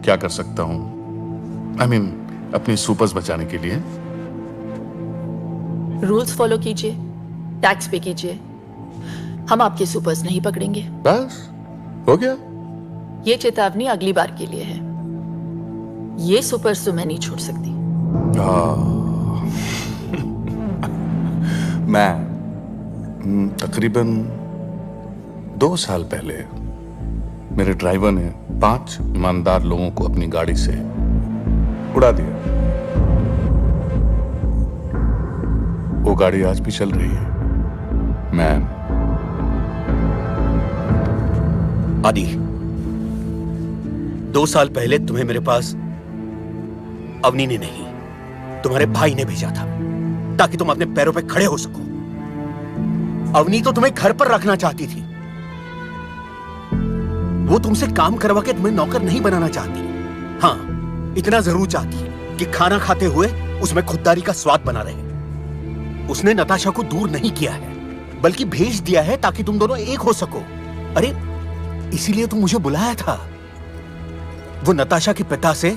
क्या कर सकता हूँ? I mean, अपनी सुपर्स बचाने के लिए। रूल्स फॉलो कीजिए, टैक्स पे कीजिए। हम आपके सुपर्स नहीं पकड़ेंगे। बस हो गया। ये चेतावनी अगली बार के लिए है। ये सुपर्स तो मैं नहीं छोड़ सकती। मैं तकरीबन 2 साल पहले मेरे ड्राइवर ने 5 ईमानदार लोगों को अपनी गाड़ी से उड़ा दिया। वो गाड़ी आज भी चल रही है। मैम आदि, 2 साल पहले तुम्हें मेरे पास अवनी ने नहीं, तुम्हारे भाई ने भेजा था ताकि तुम अपने पैरों पे खड़े हो सको। अवनी तो तुम्हें घर पर रखना चाहती थी। वो तुमसे काम करवा के तुम्हें नौकर नहीं बनाना चाहती। हाँ, इतना जरूर चाहती है कि खाना खाते हुए उसमें खुददारी का स्वाद बना रहे। उसने नताशा को दूर नहीं किया है, बल्कि भेज दिया है ताकि तुम दोनों एक हो सको। अरे इसीलिए तो मुझे बुलाया था। वो नताशा के पिता से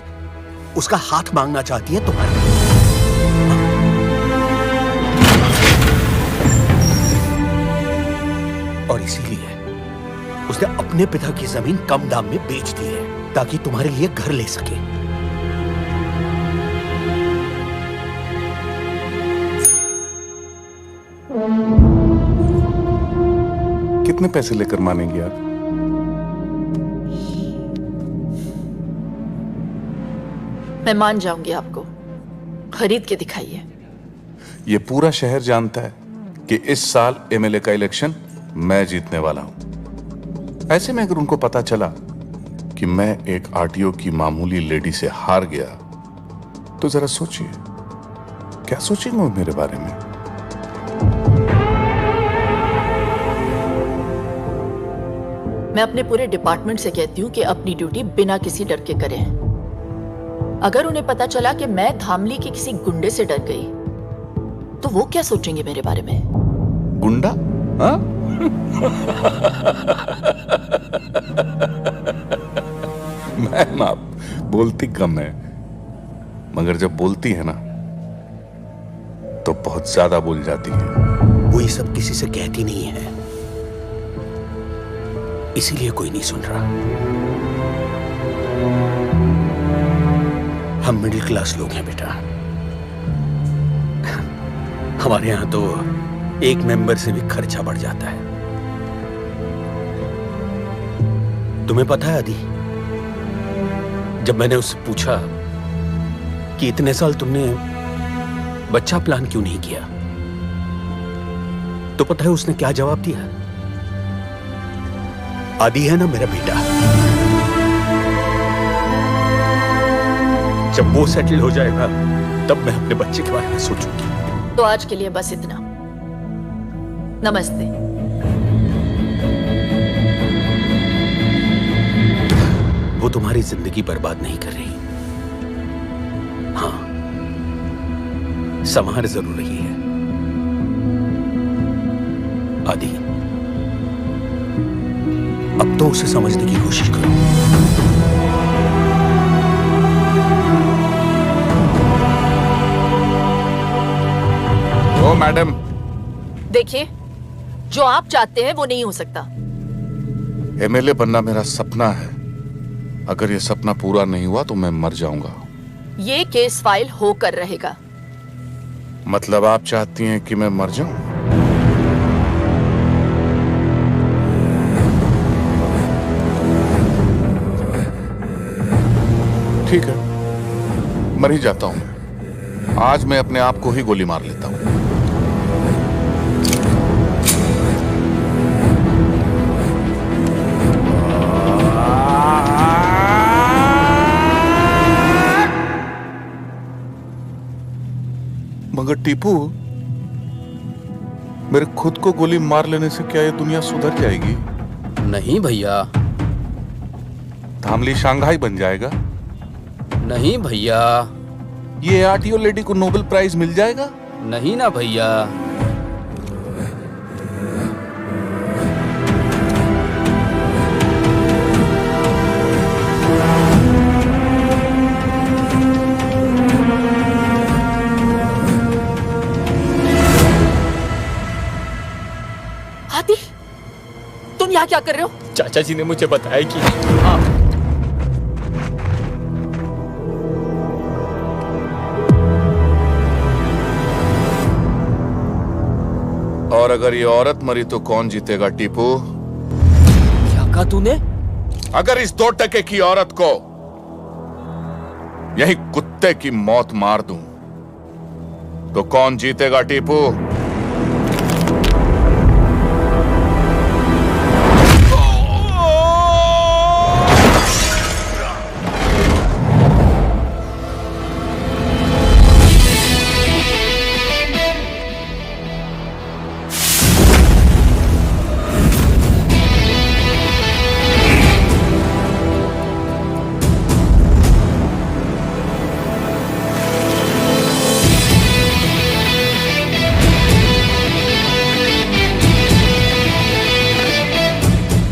उसका हाथ मांगना चाहती है तुम्हारे। और इसीलिए उसने अपने पिता की जमीन कम दाम में बेच दी है ताकि तुम्हारे लिए घर ले सके। कितने पैसे लेकर मानेंगे आप? मैं मान जाऊंगी आपको। खरीद के दिखाइए। ये पूरा शहर जानता है कि इस साल एमएलए का इलेक्शन मैं जीतने वाला हूं। ऐसे में अगर उनको पता चला कि मैं एक आरटीओ की मामूली लेडी से हार गया तो जरा सोचिए क्या सोचेंगे वो मेरे बारे में। मैं अपने पूरे डिपार्टमेंट से कहती हूँ कि अपनी ड्यूटी बिना किसी डर के करें। अगर उन्हें पता चला कि मैं धामली के किसी गुंडे से डर गई तो वो क्या सोचेंगे मेरे बारे में? गुंडा? हाँ? मैम आप बोलती कम है मगर जब बोलती है ना तो बहुत ज्यादा बोल जाती है। वो ये सब किसी से कहती नहीं है, इसीलिए कोई नहीं सुन रहा। हम मिडिल क्लास लोग हैं बेटा। हमारे यहां तो एक मेंबर से भी खर्चा बढ़ जाता है। तुम्हें पता है आदि, जब मैंने उससे पूछा कि इतने साल तुमने बच्चा प्लान क्यों नहीं किया, तो पता है उसने क्या जवाब दिया? आदि है ना मेरा बेटा, जब वो सेटल हो जाएगा तब मैं अपने बच्चे के बारे में सोचूंगी। तो आज के लिए बस इतना। नमस्ते। वो तुम्हारी जिंदगी बर्बाद नहीं कर रही। हाँ, संभार जरूर रही है। आदि, अब तो उसे समझने की कोशिश करो। ओ मैडम, देखिए, जो आप चाहते हैं वो नहीं हो सकता। एमएलए बनना मेरा सपना है। अगर ये सपना पूरा नहीं हुआ तो मैं मर जाऊंगा। ये केस फाइल होकर रहेगा। मतलब आप चाहती हैं कि मैं मर जाऊं? ठीक है, मर ही जाता हूं। आज मैं अपने आप को ही गोली मार लेता हूं। मगर टीपू, मेरे खुद को गोली मार लेने से क्या ये दुनिया सुधर जाएगी? नहीं भैया। धामली शंघाई बन जाएगा? नहीं भैया। ये आरटीओ लेडी को नोबेल प्राइज मिल जाएगा? नहीं ना भैया। आदि, तुम यहाँ क्या कर रहे हो? चाचा जी ने मुझे बताया कि और अगर ये औरत मरी तो कौन जीतेगा टीपू? क्या कहा तूने? अगर इस 2 टके की औरत को यही कुत्ते की मौत मार दूं तो कौन जीतेगा टीपू?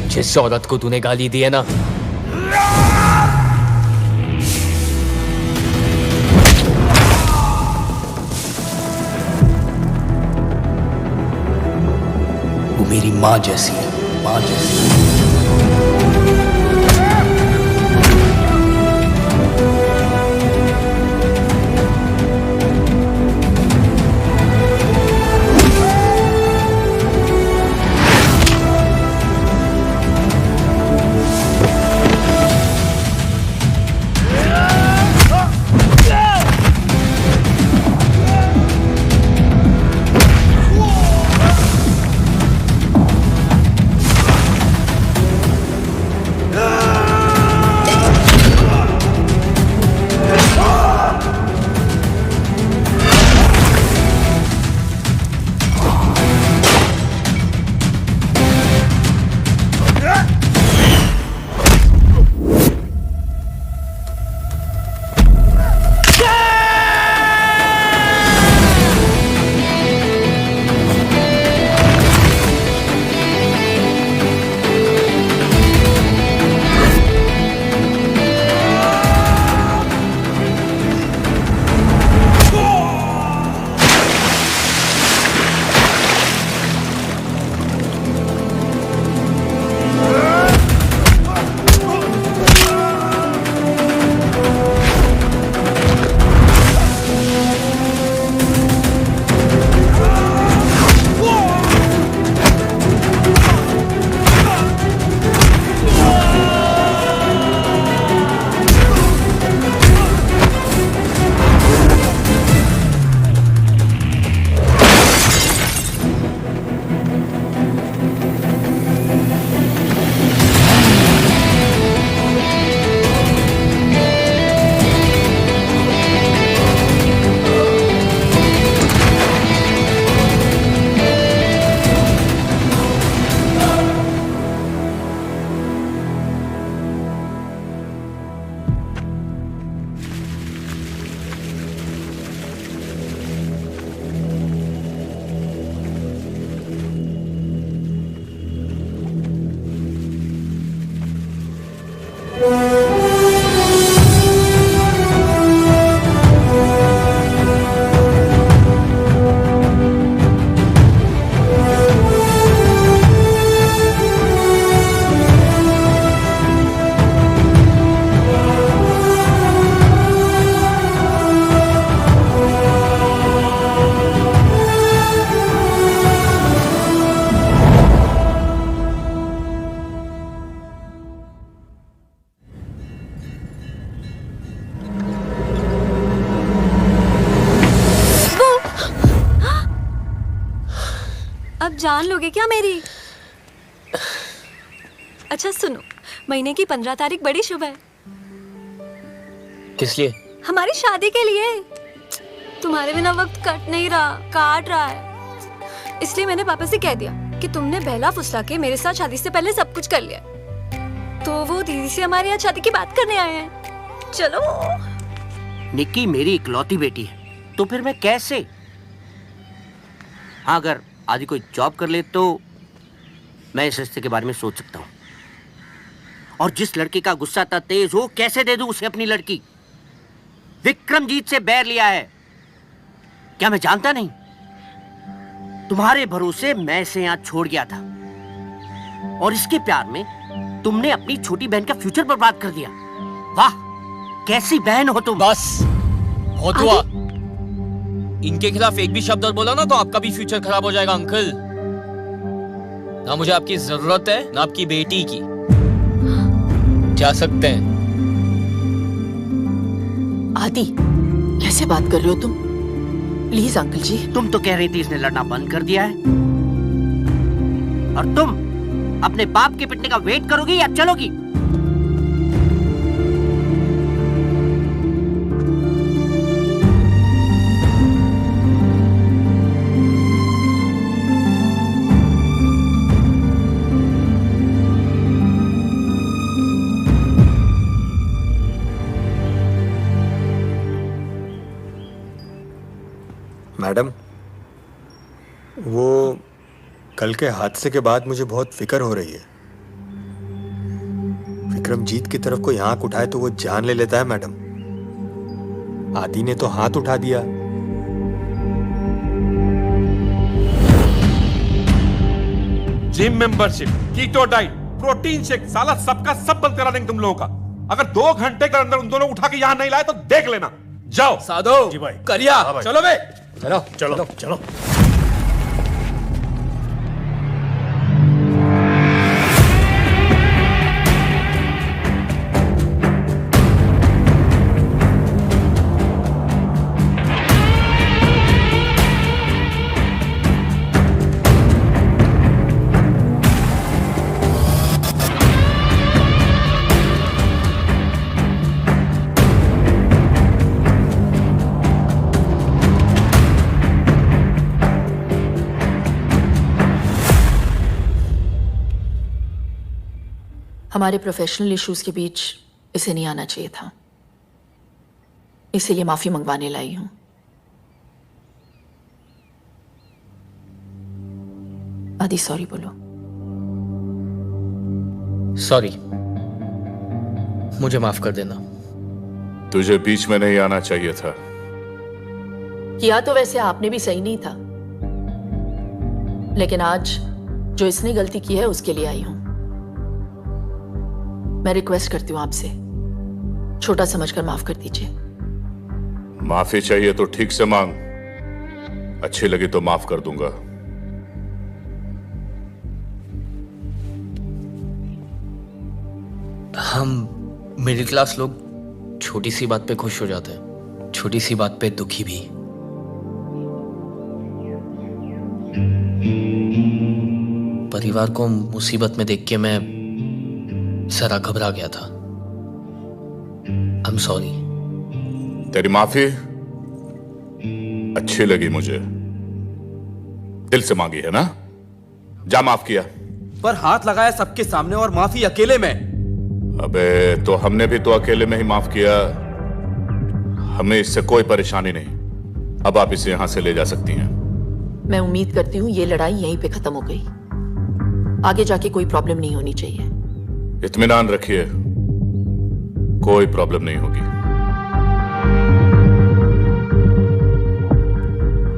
जिस औरत को तूने गाली दी है ना, वो मेरी माँ जैसी है, माँ जैसी। अब जान लोगे क्या मेरी? अच्छा सुनो, महीने की 15 तारीख बड़ी शुभ है। किस लिए? हमारी शादी के लिए। तुम्हारे बिना वक्त कट नहीं रहा, काट रहा है। इसलिए मैंने पापा से कह दिया कि तुमने बहला फुसला के मेरे साथ शादी से पहले सब कुछ कर लिया। तो वो दीदी से हमारी आज शादी की बात करने आए हैं। चलो। निक्की मेरी इकलौती बेटी है, तो फिर मैं कैसे? हाँ, अगर आदि कोई जॉब कर ले तो मैं इस रिश्ते के बारे में सोच सकता हूँ। और जिस लड़की का गुस्सा इतना तेज हो, कैसे दे दूं उसे अपनी लड़की? विक्रमजीत से बैर लिया है, क्या मैं जानता नहीं? तुम्हारे भरोसे मैं इसे यहाँ छोड़ गया था, और इसके प्यार में तुमने अपनी छोटी बहन का फ्यूचर बर्बाद कर दिया। वाह, कैसी बहन हो तुम। बस बहुत हुआ। इनके खिलाफ एक भी शब्द और बोला ना तो आपका भी फ्यूचर खराब हो जाएगा अंकल। ना मुझे आपकी जरूरत है ना आपकी बेटी की। जा सकते हैं। आदि, कैसे बात कर रहे हो तुम? प्लीज अंकल जी। तुम तो कह रही थी इसने लड़ना बंद कर दिया है, और तुम अपने बाप के पिटने का वेट करोगी या चलोगी? मैडम, वो कल के हादसे के बाद मुझे बहुत फिक्र हो रही है। विक्रमजीत की तरफ कोई आंख उठाए तो वो जान ले लेता है मैडम। आदि ने तो हाथ उठा दिया। Gym membership, keto diet, protein shake, साला सबका सब बंद करा देंगे तुम लोगों का। अगर 2 घंटे के अंदर उन दोनों उठा के यहां नहीं लाए तो देख लेना। जाओ। साधो जी भाई, करिया चलो बे। चलो चलो चलो। हमारे प्रोफेशनल इश्यूज के बीच इसे नहीं आना चाहिए था, इसीलिए माफी मंगवाने लाई हूं। आदि सॉरी बोलो। सॉरी, मुझे माफ कर देना। तुझे बीच में नहीं आना चाहिए था। किया तो वैसे आपने भी सही नहीं था, लेकिन आज जो इसने गलती की है उसके लिए आई हूं। मैं रिक्वेस्ट करती हूँ आपसे, छोटा समझकर माफ कर दीजिए। माफी चाहिए तो ठीक से मांग, अच्छी लगी तो माफ कर दूंगा। हम मिडिल क्लास लोग छोटी सी बात पे खुश हो जाते हैं, छोटी सी बात पे दुखी भी। परिवार को मुसीबत में देख के मैं जरा घबरा गया था। I'm sorry। तेरी माफी अच्छी लगी मुझे, दिल से मांगी है ना? जा माफ किया। पर हाथ लगाया सबके सामने और माफी अकेले में। अबे तो हमने भी तो अकेले में ही माफ किया, हमें इससे कोई परेशानी नहीं। अब आप इसे यहां से ले जा सकती हैं। मैं उम्मीद करती हूँ ये लड़ाई यहीं पे खत्म हो गई, आगे जाके कोई प्रॉब्लम नहीं होनी चाहिए। इत्मीनान रखिए, कोई प्रॉब्लम नहीं होगी।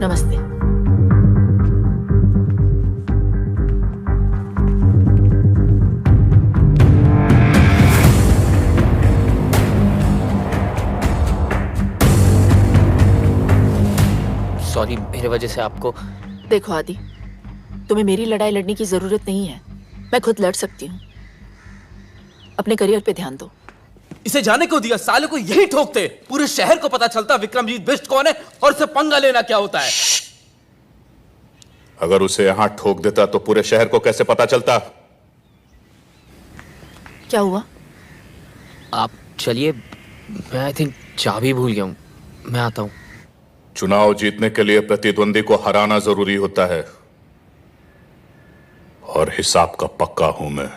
नमस्ते। सॉरी, मेरे वजह से आपको। देखो आदि, तुम्हें मेरी लड़ाई लड़ने की जरूरत नहीं है, मैं खुद लड़ सकती हूँ। अपने करियर पे ध्यान दो। इसे जाने को दिया, साले को यही ठोकते। पूरे शहर को पता चलता विक्रमजीत बिष्ट कौन है और इसे पंगा लेना क्या होता है। अगर उसे यहां ठोक देता तो पूरे शहर को कैसे पता चलता? क्या हुआ? आप चलिए, मैं आई थिंक चाबी भूल गया हूं, मैं आता हूं। चुनाव जीतने के लिए प्रतिद्वंदी को हराना जरूरी होता है, और हिसाब का पक्का हूं मैं।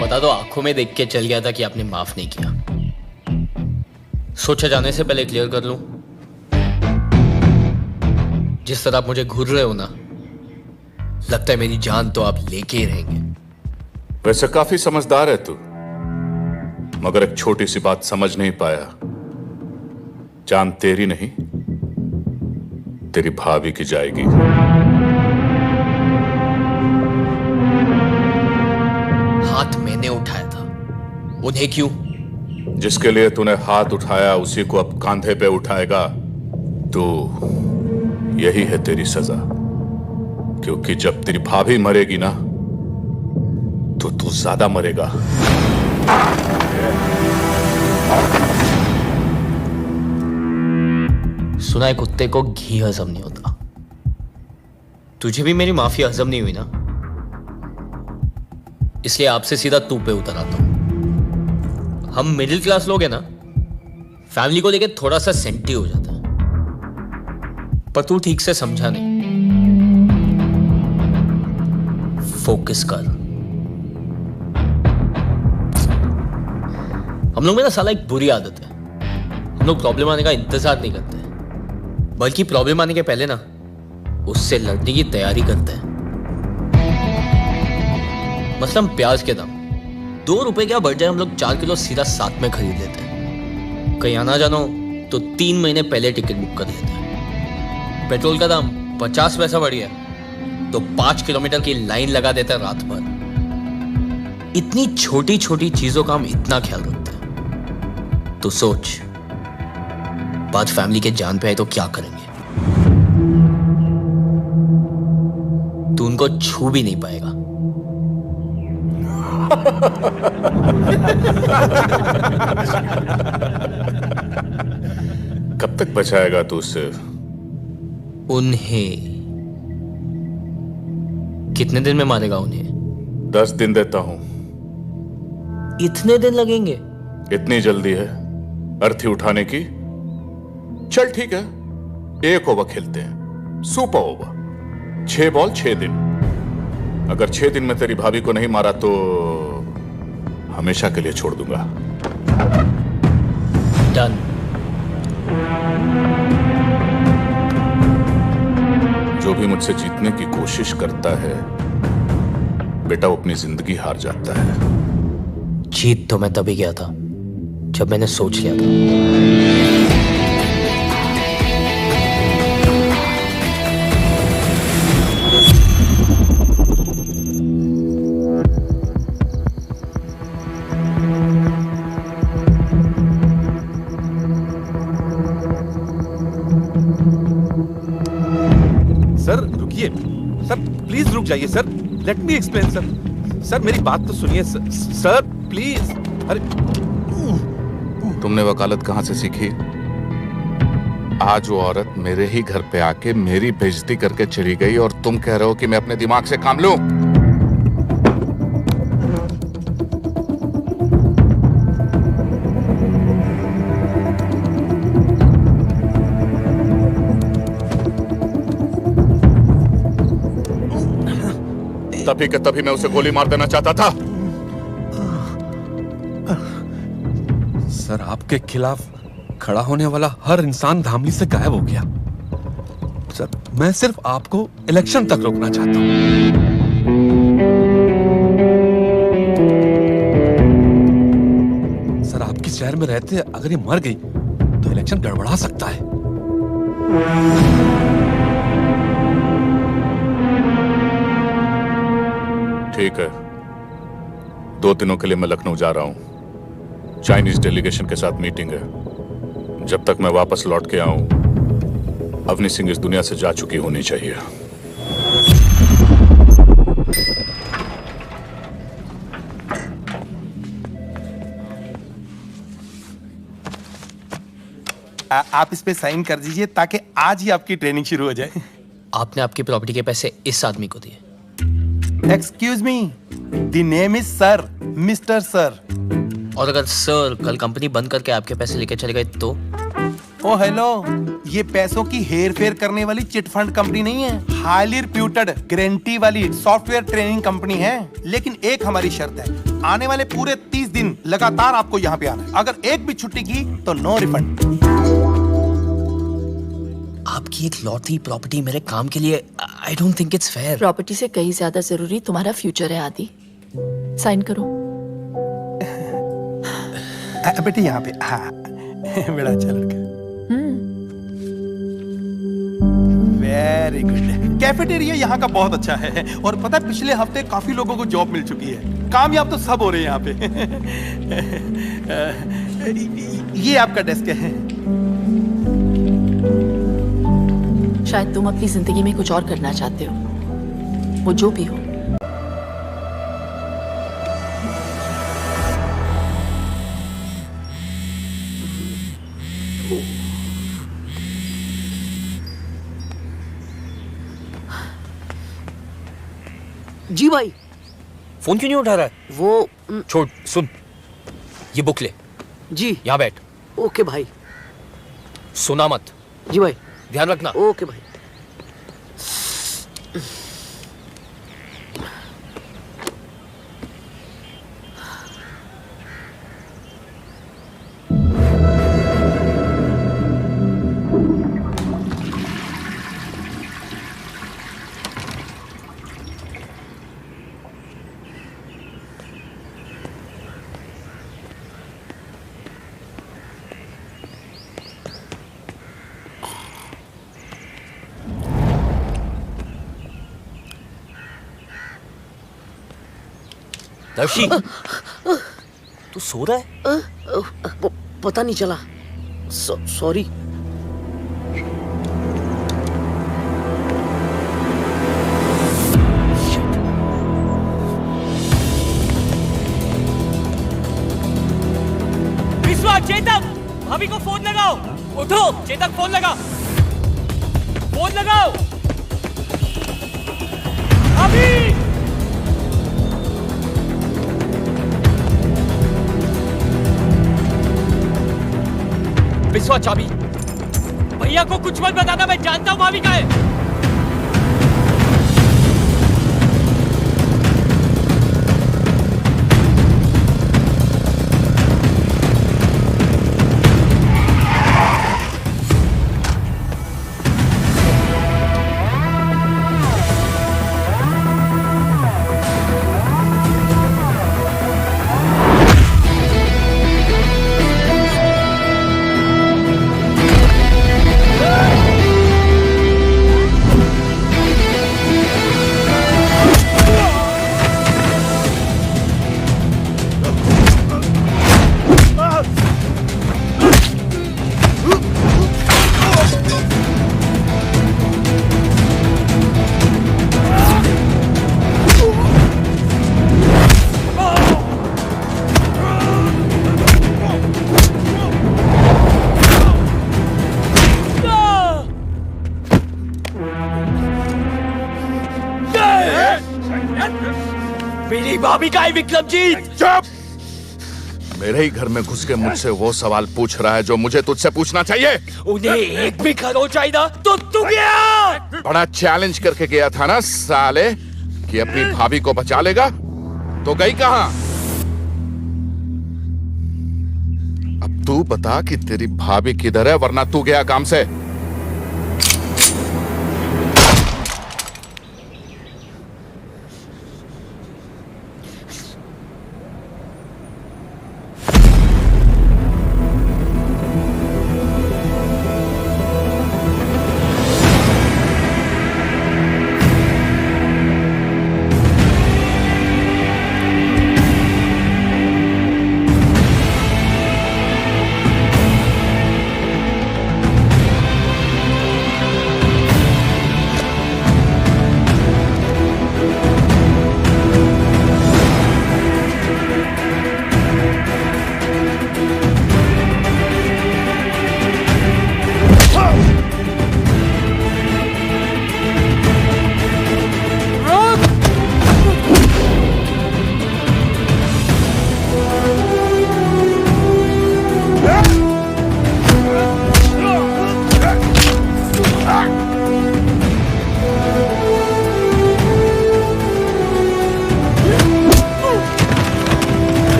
पता तो आंखों में देख के चल गया था कि आपने माफ नहीं किया। सोचा जाने से पहले क्लियर कर लूं। जिस तरह आप मुझे घूर रहे हो ना, लगता है मेरी जान तो आप लेके ही रहेंगे। वैसे काफी समझदार है तू, मगर एक छोटी सी बात समझ नहीं पाया। जान तेरी नहीं, तेरी भाभी की जाएगी। हाथ मैंने उठाया था, उन्हें क्यों? जिसके लिए तूने हाथ उठाया उसी को अब कांधे पे उठाएगा तो यही है तेरी सजा। क्योंकि जब तेरी भाभी मरेगी ना, तो तू ज्यादा मरेगा। सुना है कुत्ते को घी हजम नहीं होता। तुझे भी मेरी माफी हजम नहीं हुई ना, इसलिए आपसे सीधा तू पे उतर आता हूं। हम मिडिल क्लास लोग हैं ना, फैमिली को लेके थोड़ा सा सेंटी हो जाता है, पर तू ठीक से समझा नहीं। फोकस कर। हम लोग में ना साला एक बुरी आदत है, हम लोग प्रॉब्लम आने का इंतजार नहीं करते, बल्कि प्रॉब्लम आने के पहले ना उससे लड़ने की तैयारी करते हैं। मसलन प्याज के दाम 2 रुपए क्या बढ़ जाए, हम लोग 4 किलो सीधा साथ में खरीद लेते हैं। कहीं आना जाना हो तो 3 महीने पहले टिकट बुक कर लेते हैं। पेट्रोल का दाम 50 पैसा बढ़ गया तो 5 किलोमीटर की लाइन लगा देते हैं रात भर। इतनी छोटी छोटी चीजों का हम इतना ख्याल रखते हैं। तो सोच, बात फैमिली के जान पे आए तो क्या करेंगे? तू उनको छू भी नहीं पाएगा। कब तक बचाएगा तू उससे? उन्हें कितने दिन में मारेगा उन्हें? 10 दिन देता हूं। इतने दिन लगेंगे? इतनी जल्दी है अर्थी उठाने की? चल ठीक है, 1 ओवर खेलते हैं, सुपर ओवर। 6 बॉल 6 दिन। अगर 6 दिन में तेरी भाभी को नहीं मारा तो हमेशा के लिए छोड़ दूंगा। डन। जो भी मुझसे जीतने की कोशिश करता है बेटा, वो अपनी जिंदगी हार जाता है। जीत तो मैं तभी गया था जब मैंने सोच लिया था। सर रुकिए, सर प्लीज रुक जाइए sir, let me explain sir. Sir मेरी बात तो सुनिए सर प्लीज। अरे तुमने वकालत कहां से सीखी? आज वो औरत मेरे ही घर पे आके मेरी बेइज्जती करके चली गई और तुम कह रहे हो कि मैं अपने दिमाग से काम लूं? तभी के तभी मैं उसे गोली मार देना चाहता था। सर आपके खिलाफ खड़ा होने वाला हर इंसान धामली से गायब हो गया। सर मैं सिर्फ आपको इलेक्शन तक रोकना चाहता हूं। सर आपकी शहर में रहते अगर ये मर गई तो इलेक्शन गड़बड़ा सकता है। ठीक है, 2 दिनों के लिए मैं लखनऊ जा रहा हूं। चाइनीज डेलीगेशन के साथ मीटिंग है। जब तक मैं वापस लौट के आऊं, अवनी सिंह इस दुनिया से जा चुकी होनी चाहिए। आप इस पे साइन कर दीजिए ताकि आज ही आपकी ट्रेनिंग शुरू हो जाए। आपने आपकी प्रॉपर्टी के पैसे इस आदमी को दिए? Excuse me, the name is sir, mister sir. और अगर सर कल कंपनी बंद करके आपके पैसे लेके चले गए तो? ओ हेलो, ये पैसों की हेर फेर करने वाली चिट फंड कंपनी नहीं है, हाईली रिप्यूटेड गारंटी वाली सॉफ्टवेयर ट्रेनिंग कंपनी है। लेकिन एक हमारी शर्त है, आने वाले पूरे 30 दिन लगातार आपको यहाँ पे आना है। अगर एक भी छुट्टी की तो नो रिफंड। आपकी एक लौती प्रॉपर्टी मेरे काम के लिए, I don't think it's fair. Property से कहीं ज्यादा जरूरी तुम्हारा फ्यूचर है आदि। साइन करो। बेटे यहाँ पे, हाँ बड़ा अच्छा लड़का। Very good. कैफेटेरिया यहाँ का बहुत अच्छा है और पता है पिछले हफ्ते काफी लोगों को जॉब मिल चुकी है। कामयाब तो सब हो रहे हैं यहाँ पे। ये आपका डेस्क है। शायद तुम अपनी जिंदगी में कुछ और करना चाहते हो, वो जो भी हो। जी भाई। फोन क्यों नहीं उठा रहा है? वो छोड़, सुन, ये बुक ले। जी। यहाँ बैठ। ओके भाई। सुना मत। जी भाई। ध्यान रखना। ओके भाई। दर्शी, तू सो रहा है? पता नहीं चला, सॉरी। विश्वा, चेतक, भाभी को फोन लगाओ। उठो चेतक, फोन लगा, फोन लगाओ। भाभी, विश्वा चाबी। भैया को कुछ मत बताना, मैं जानता हूं भाभी का है। मेरी भाभी का है विक्रमजीत। चुप! मेरे ही घर में घुस के मुझसे वो सवाल पूछ रहा है जो मुझे तुझसे पूछना चाहिए। उन्हें एक भी खरोच आई ना तो तू गया। बड़ा चैलेंज करके गया था ना साले कि अपनी भाभी को बचा लेगा, तो गई कहां? अब तू बता कि तेरी भाभी किधर है, वरना तू गया काम से।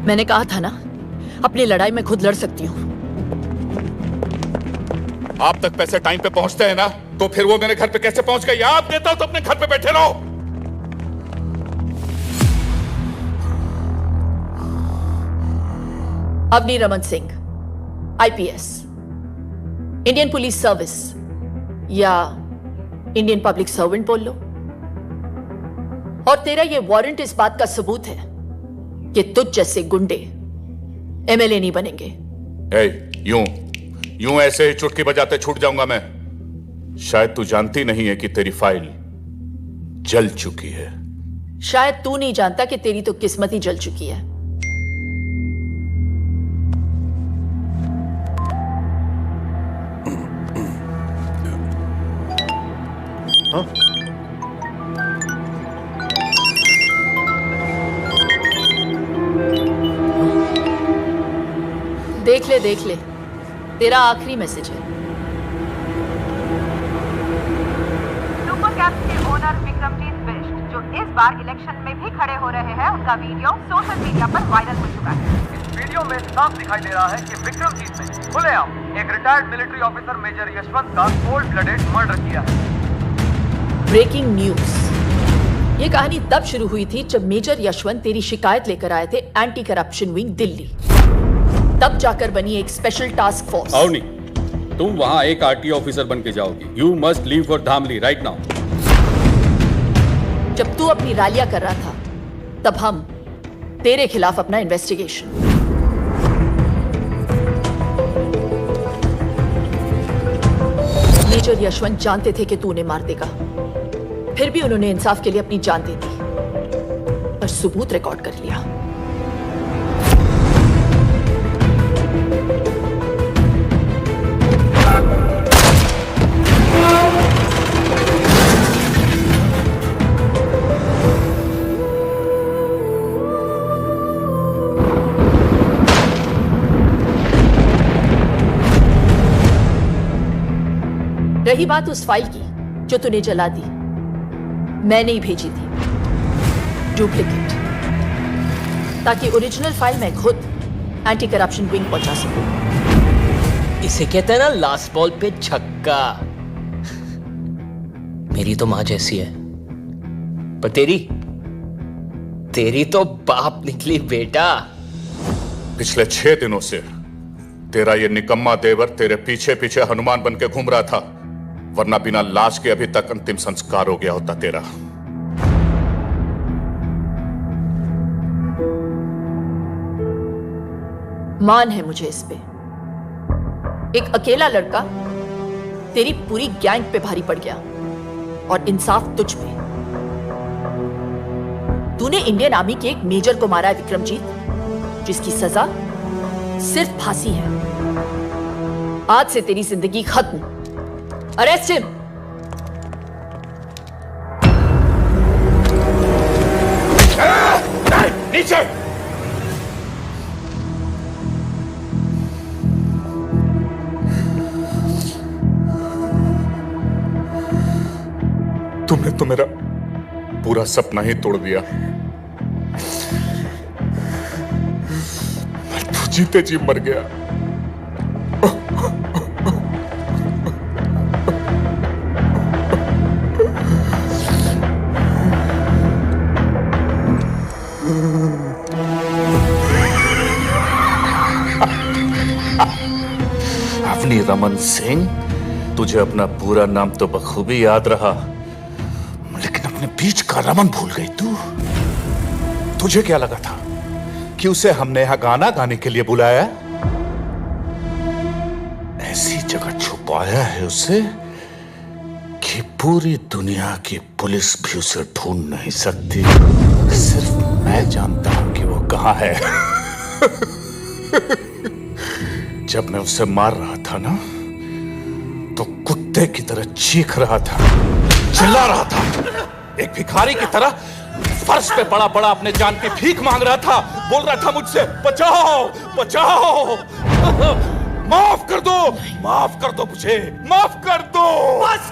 मैंने कहा था ना, अपनी लड़ाई मैं खुद लड़ सकती हूँ। आप तक पैसे टाइम पे पहुंचते हैं ना, तो फिर वो मेरे घर पे कैसे पहुंच गए? आप देता हूं तो अपने घर पे बैठे रहो। Avani Raman Singh, IPS, Indian Police Service या इंडियन पब्लिक सर्वेंट बोल लो। और तेरा ये वारंट इस बात का सबूत है कि तुझ जैसे गुंडे एमएलए नहीं बनेंगे। यूं ऐसे ही चुटकी बजाते छूट जाऊंगा मैं? शायद तू जानती नहीं है कि तेरी फाइल जल चुकी है। शायद तू नहीं जानता कि तेरी तो किस्मत ही जल चुकी है। देख ले, तेरा आखिरी मैसेज है। सुपर कैप्स के ओनर विक्रमजीत बिष्ट, जो इस बार इलेक्शन में भी खड़े हो रहे हैं, उनका वीडियो सोशल मीडिया पर वायरल हो चुका है। इस वीडियो में साफ दिखाई दे रहा है कि विक्रमजीत ने खुलेआम एक retired military officer major Yashwant का कोल्ड ब्लडेड मर्डर किया है। Breaking news. ये कहानी तब शुरू हुई थी जब मेजर यशवंत तेरी शिकायत लेकर आए थे एंटी करप्शन विंग दिल्ली। तब जाकर बनी एक स्पेशल टास्क फोर्स। अवनी, तुम वहां एक आरटीओ ऑफिसर बन के जाओगी। You must leave for Dhamli right now. जब तू अपनी रैलियां कर रहा था, तब हम तेरे खिलाफ अपना इन्वेस्टिगेशन। मेजर यशवंत जानते थे कि तू उन्हें मार देगा, फिर भी उन्होंने इंसाफ के लिए अपनी जान दे दी, पर सबूत रिकॉर्ड कर लिया। रही बात उस फाइल की जो तूने जला दी, मैंने ही भेजी थी, डुप्लीकेट, ताकि ओरिजिनल फाइल मैं खुद एंटी करप्शन विंग पहुंचा सकूं। इसे कहते हैं ना लास्ट बॉल पे छक्का। मेरी तो मां जैसी है, पर तेरी तो बाप निकली बेटा। पिछले 6 दिनों से तेरा ये निकम्मा देवर तेरे पीछे पीछे हनुमान बन के घूम रहा था, वरना बिना लाश के अभी तक अंतिम संस्कार हो गया होता तेरा। मान है मुझे इस पे। एक अकेला लड़का तेरी पूरी गैंग पे भारी पड़ गया, और इंसाफ तुझ पे। तूने इंडियन आर्मी के एक मेजर को मारा है विक्रमजीत, जिसकी सजा सिर्फ फांसी है। आज से तेरी जिंदगी खत्म। Arrest him. नीचे। तुमने तो मेरा पूरा सपना ही तोड़ दिया। मैं तो जीते जी मर गया। अवनी रमन सिंह, तुझे अपना पूरा नाम तो बखूबी याद रहा, लेकिन अपने बीच का रमन भूल गई तू। तुझे क्या लगा था कि उसे हमने यहां गाना गाने के लिए बुलाया? ऐसी जगह छुपाया है उसे कि पूरी दुनिया की पुलिस भी उसे ढूंढ नहीं सकती। सिर्फ मैं जानता हूं कि वो कहां है। जब मैं उसे मार रहा था ना, तो कुत्ते की तरह चीख रहा था, चिल्ला रहा था, एक भिखारी की तरह फर्श पे पड़ा पड़ा अपने जान की भीख मांग रहा था। बोल रहा था मुझसे, बचाओ बचाओ, माफ कर दो मुझे, माफ कर दो। बस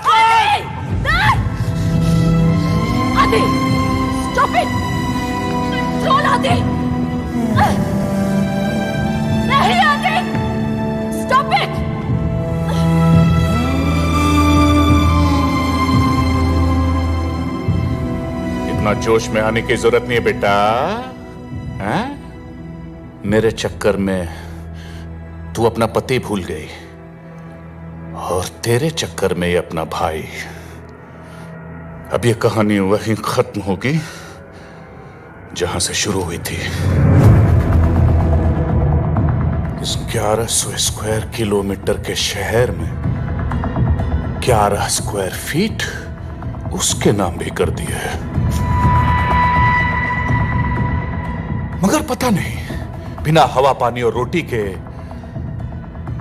आदि, स्टॉप इट, कंट्रोल आदि। नहीं आती। Stop it. इतना जोश में आने की जरूरत नहीं है बेटा। हैं? मेरे चक्कर में तू अपना पति भूल गई और तेरे चक्कर में ये अपना भाई। अब ये कहानी वहीं खत्म होगी जहां से शुरू हुई थी। इस 1100 स्क्वायर किलोमीटर के शहर में 11 स्क्वायर फीट उसके नाम भी कर दिए है। मगर पता नहीं बिना हवा पानी और रोटी के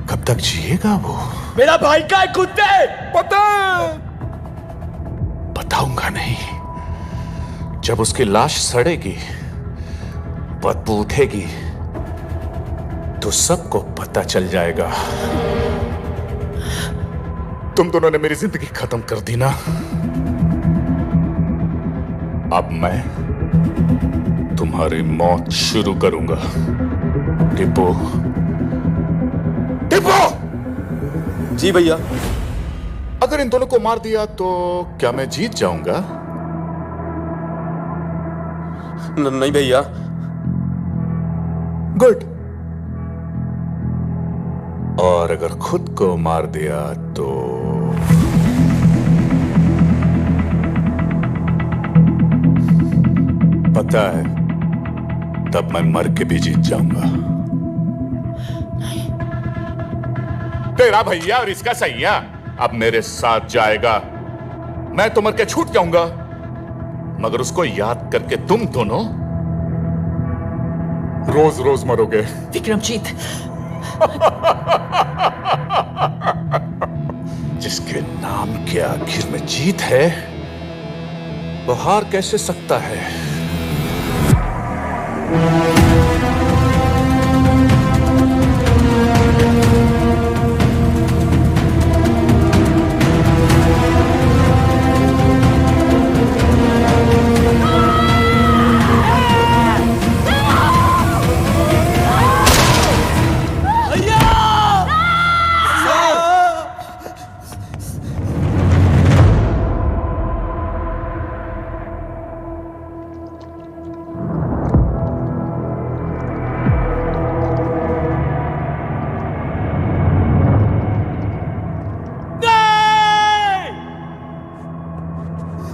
कब तक जिएगा वो। मेरा भाई का है कुत्ते। बताऊंगा नहीं। जब उसकी लाश सड़ेगी, बदबू उठेगी, तो सबको पता चल जाएगा। तुम दोनों ने मेरी जिंदगी खत्म कर दी ना। अब मैं तुम्हारी मौत शुरू करूंगा। टिप्पो, टिप्पो! जी भैया। अगर इन दोनों को मार दिया तो क्या मैं जीत जाऊंगा? नहीं भैया। गुड। और अगर खुद को मार दिया तो पता है, तब मैं मर के भी जीत जाऊंगा। तेरा भैया और इसका सैया अब मेरे साथ जाएगा। मैं तो मर के छूट जाऊंगा, मगर उसको याद करके तुम दोनों रोज रोज मरोगे। विक्रमजीत। जिसके नाम के आखिर में जीत है, वो हार कैसे सकता है?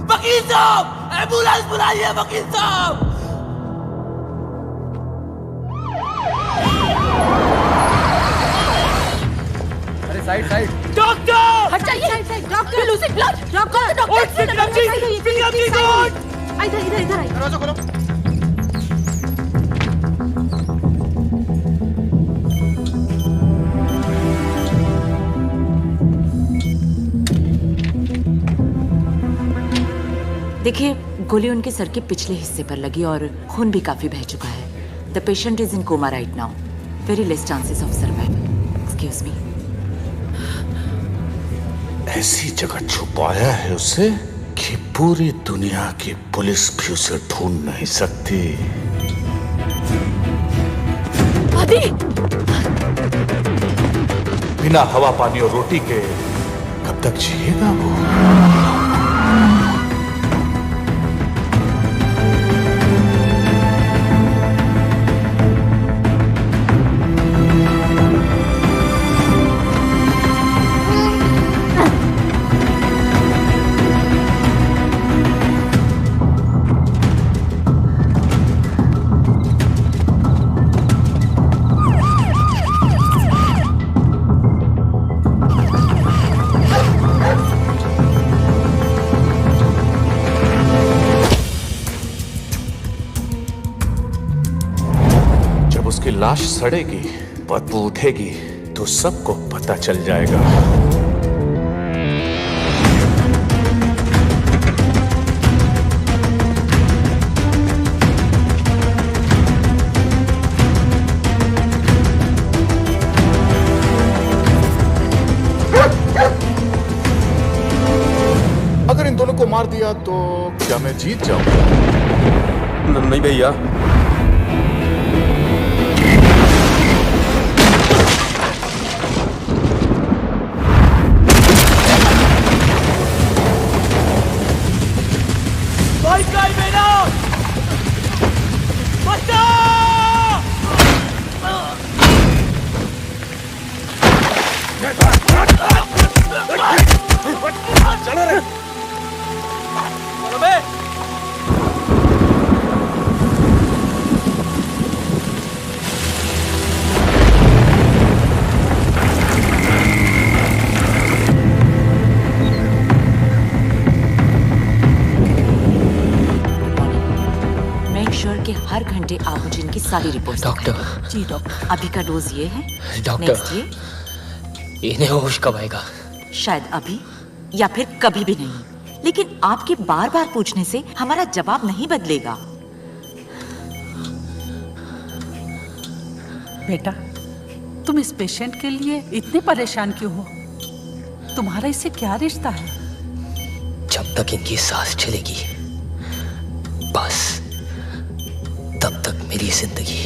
वकील साहब, एम्बुलेंस बुलाइए वकील साहब। अरे साइड साइड। डॉक्टर हट जाइए। Doctor losing blood. डॉक्टर इधर इधर इधर दरवाजा खोलो। देखिए, गोली उनके सर के पिछले हिस्से पर लगी और खून भी काफी बह चुका है। The patient is in coma right now. Very less chances of survival. Excuse me. ऐसी जगह छुपाया है उसे कि पूरी दुनिया की पुलिस भी उसे ढूंढ नहीं सकती। आदि! बिना हवा पानी और रोटी के कब तक जिएगा वो? उसकी लाश सड़ेगी, बदबू उठेगी, तो सबको पता चल जाएगा। अगर इन दोनों को मार दिया तो क्या मैं जीत जाऊंगा? नहीं भैया। घंटे आप मुझे इनकी सारी रिपोर्ट्स डॉक्टर। जी डॉक्टर। अभी का डोज ये है। डॉक्टर। नेक्स्ट ये। इन्हें होश कब आएगा? शायद अभी या फिर कभी भी नहीं, लेकिन आपके बार बार पूछने से हमारा जवाब नहीं बदलेगा। बेटा, तुम इस पेशेंट के लिए इतने परेशान क्यों हो? तुम्हारा इससे क्या रिश्ता है? जब तक इनकी सांस चलेगी बस तब तक मेरी जिंदगी।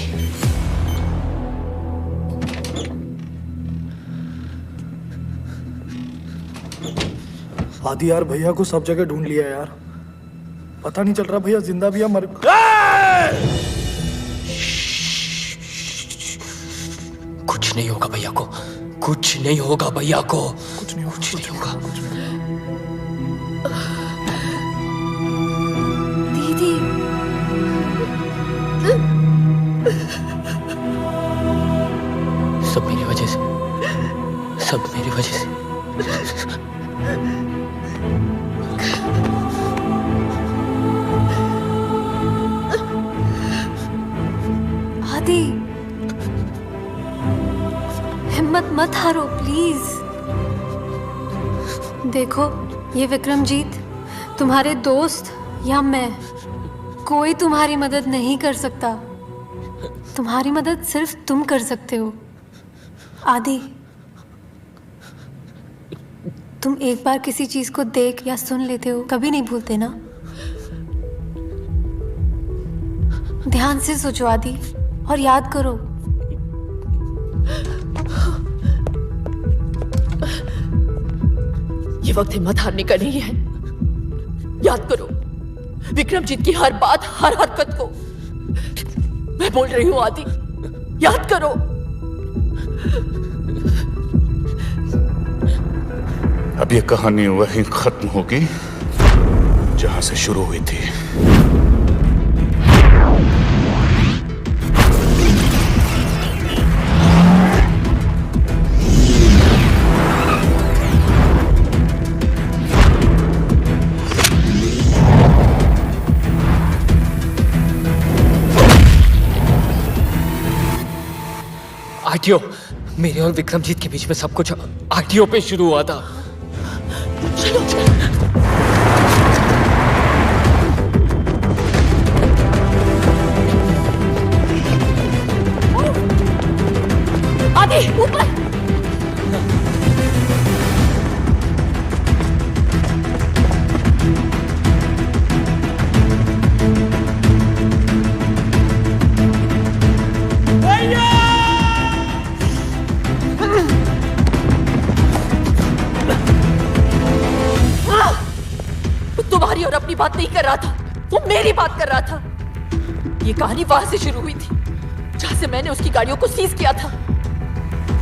आदि यार, भैया को सब जगह ढूंढ लिया यार, पता नहीं चल रहा भैया जिंदा भी या मर। कुछ नहीं होगा भैया को, कुछ नहीं होगा भैया को, कुछ नहीं होगा। दीदी, सब मेरी वजह से, सब मेरी वजह से। आदि, हिम्मत मत हारो प्लीज। देखो, ये विक्रमजीत, तुम्हारे दोस्त या मैं, कोई तुम्हारी मदद नहीं कर सकता। तुम्हारी मदद सिर्फ तुम कर सकते हो। आदि, तुम एक बार किसी चीज को देख या सुन लेते हो, कभी नहीं भूलते ना? ध्यान से सोचो आदि, और याद करो। ये वक्त हिम्मत हारने का नहीं है। याद करो विक्रमजीत की हर बात, हर हरकत को। मैं बोल रही हूँ आदि, याद करो। अब ये कहानी वहीं खत्म होगी जहां से शुरू हुई थी। आरटीओ, मेरे और विक्रमजीत के बीच में सब कुछ आरटीओ पे शुरू हुआ था। आदि, ऊपर। तुम्हारी और अपनी बात नहीं कर रहा था, वो मेरी बात कर रहा था। ये कहानी वहां से शुरू हुई थी जहां से मैंने उसकी गाड़ियों को सीज किया था।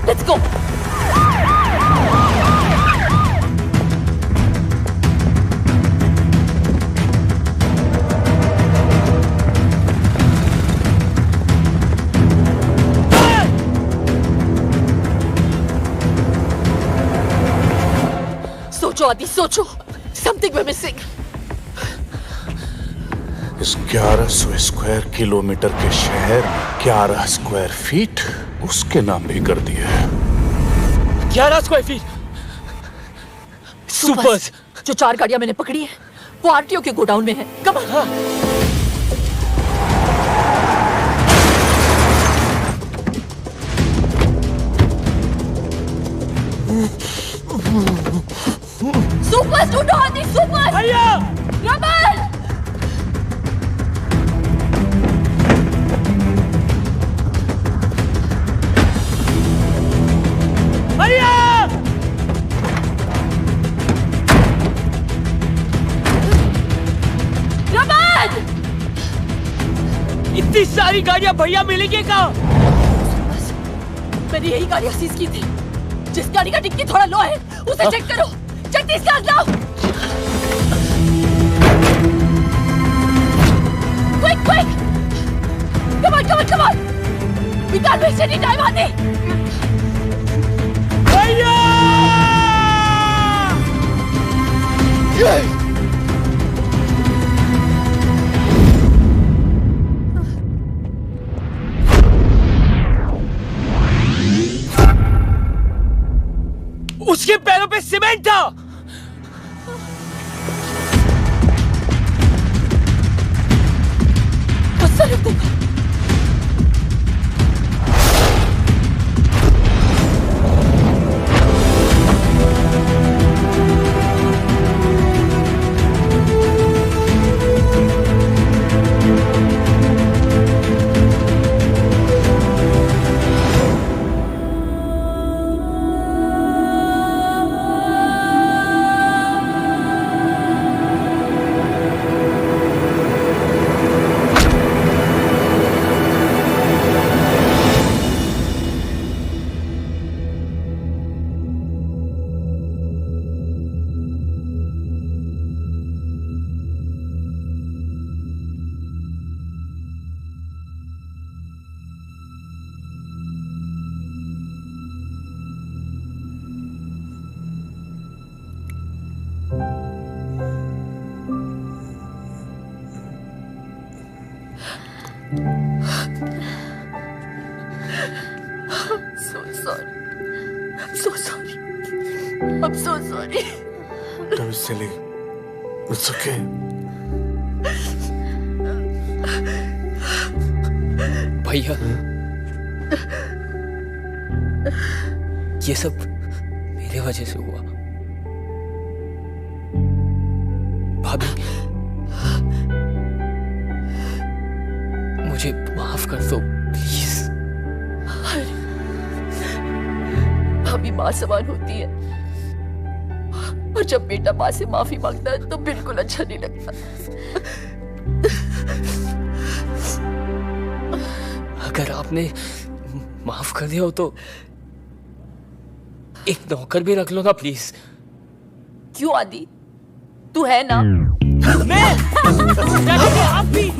Let's go. सोचो आदि, सोचो। Something we're missing। 1100 square kilometre के शहर 11 स्क्वायर फीट उसके नाम भी कर दिया है। 11 स्क्वायर फीट सुपर्स। जो 4 गाड़ियां मैंने पकड़ी है वो आरटीओ के गोडाउन में है। Come on. सुपर ढूंढो आदि, सुपर। भैया, रमन। भैया, रमन। इतनी सारी गाड़ियां भैया मिलेंगे कहाँ? मैंने यही गाड़ियां सीज की थी। जिस गाड़ी का डिक्की थोड़ा लो है उसे चेक करो। Check this car now. Quick quick, come on come on come on, we can't waste any time Aadi. भैया, Enter! गुस्सा रख देगा। So sorry. I'm so sorry. I'm so sorry. Don't be silly. It's okay. भैया, ये सब मेरे वजह से हुआ। भाभी, मुझे माफ कर दो प्लीज। भाभी माँ समान होती है, और जब बेटा माँ से माफी मांगता है तो बिल्कुल अच्छा नहीं लगता। अगर आपने माफ कर दिया हो तो एक नौकर भी रख लो ना प्लीज। क्यों आदि, तू है ना? मैं? क्या कहेंगे आप भी?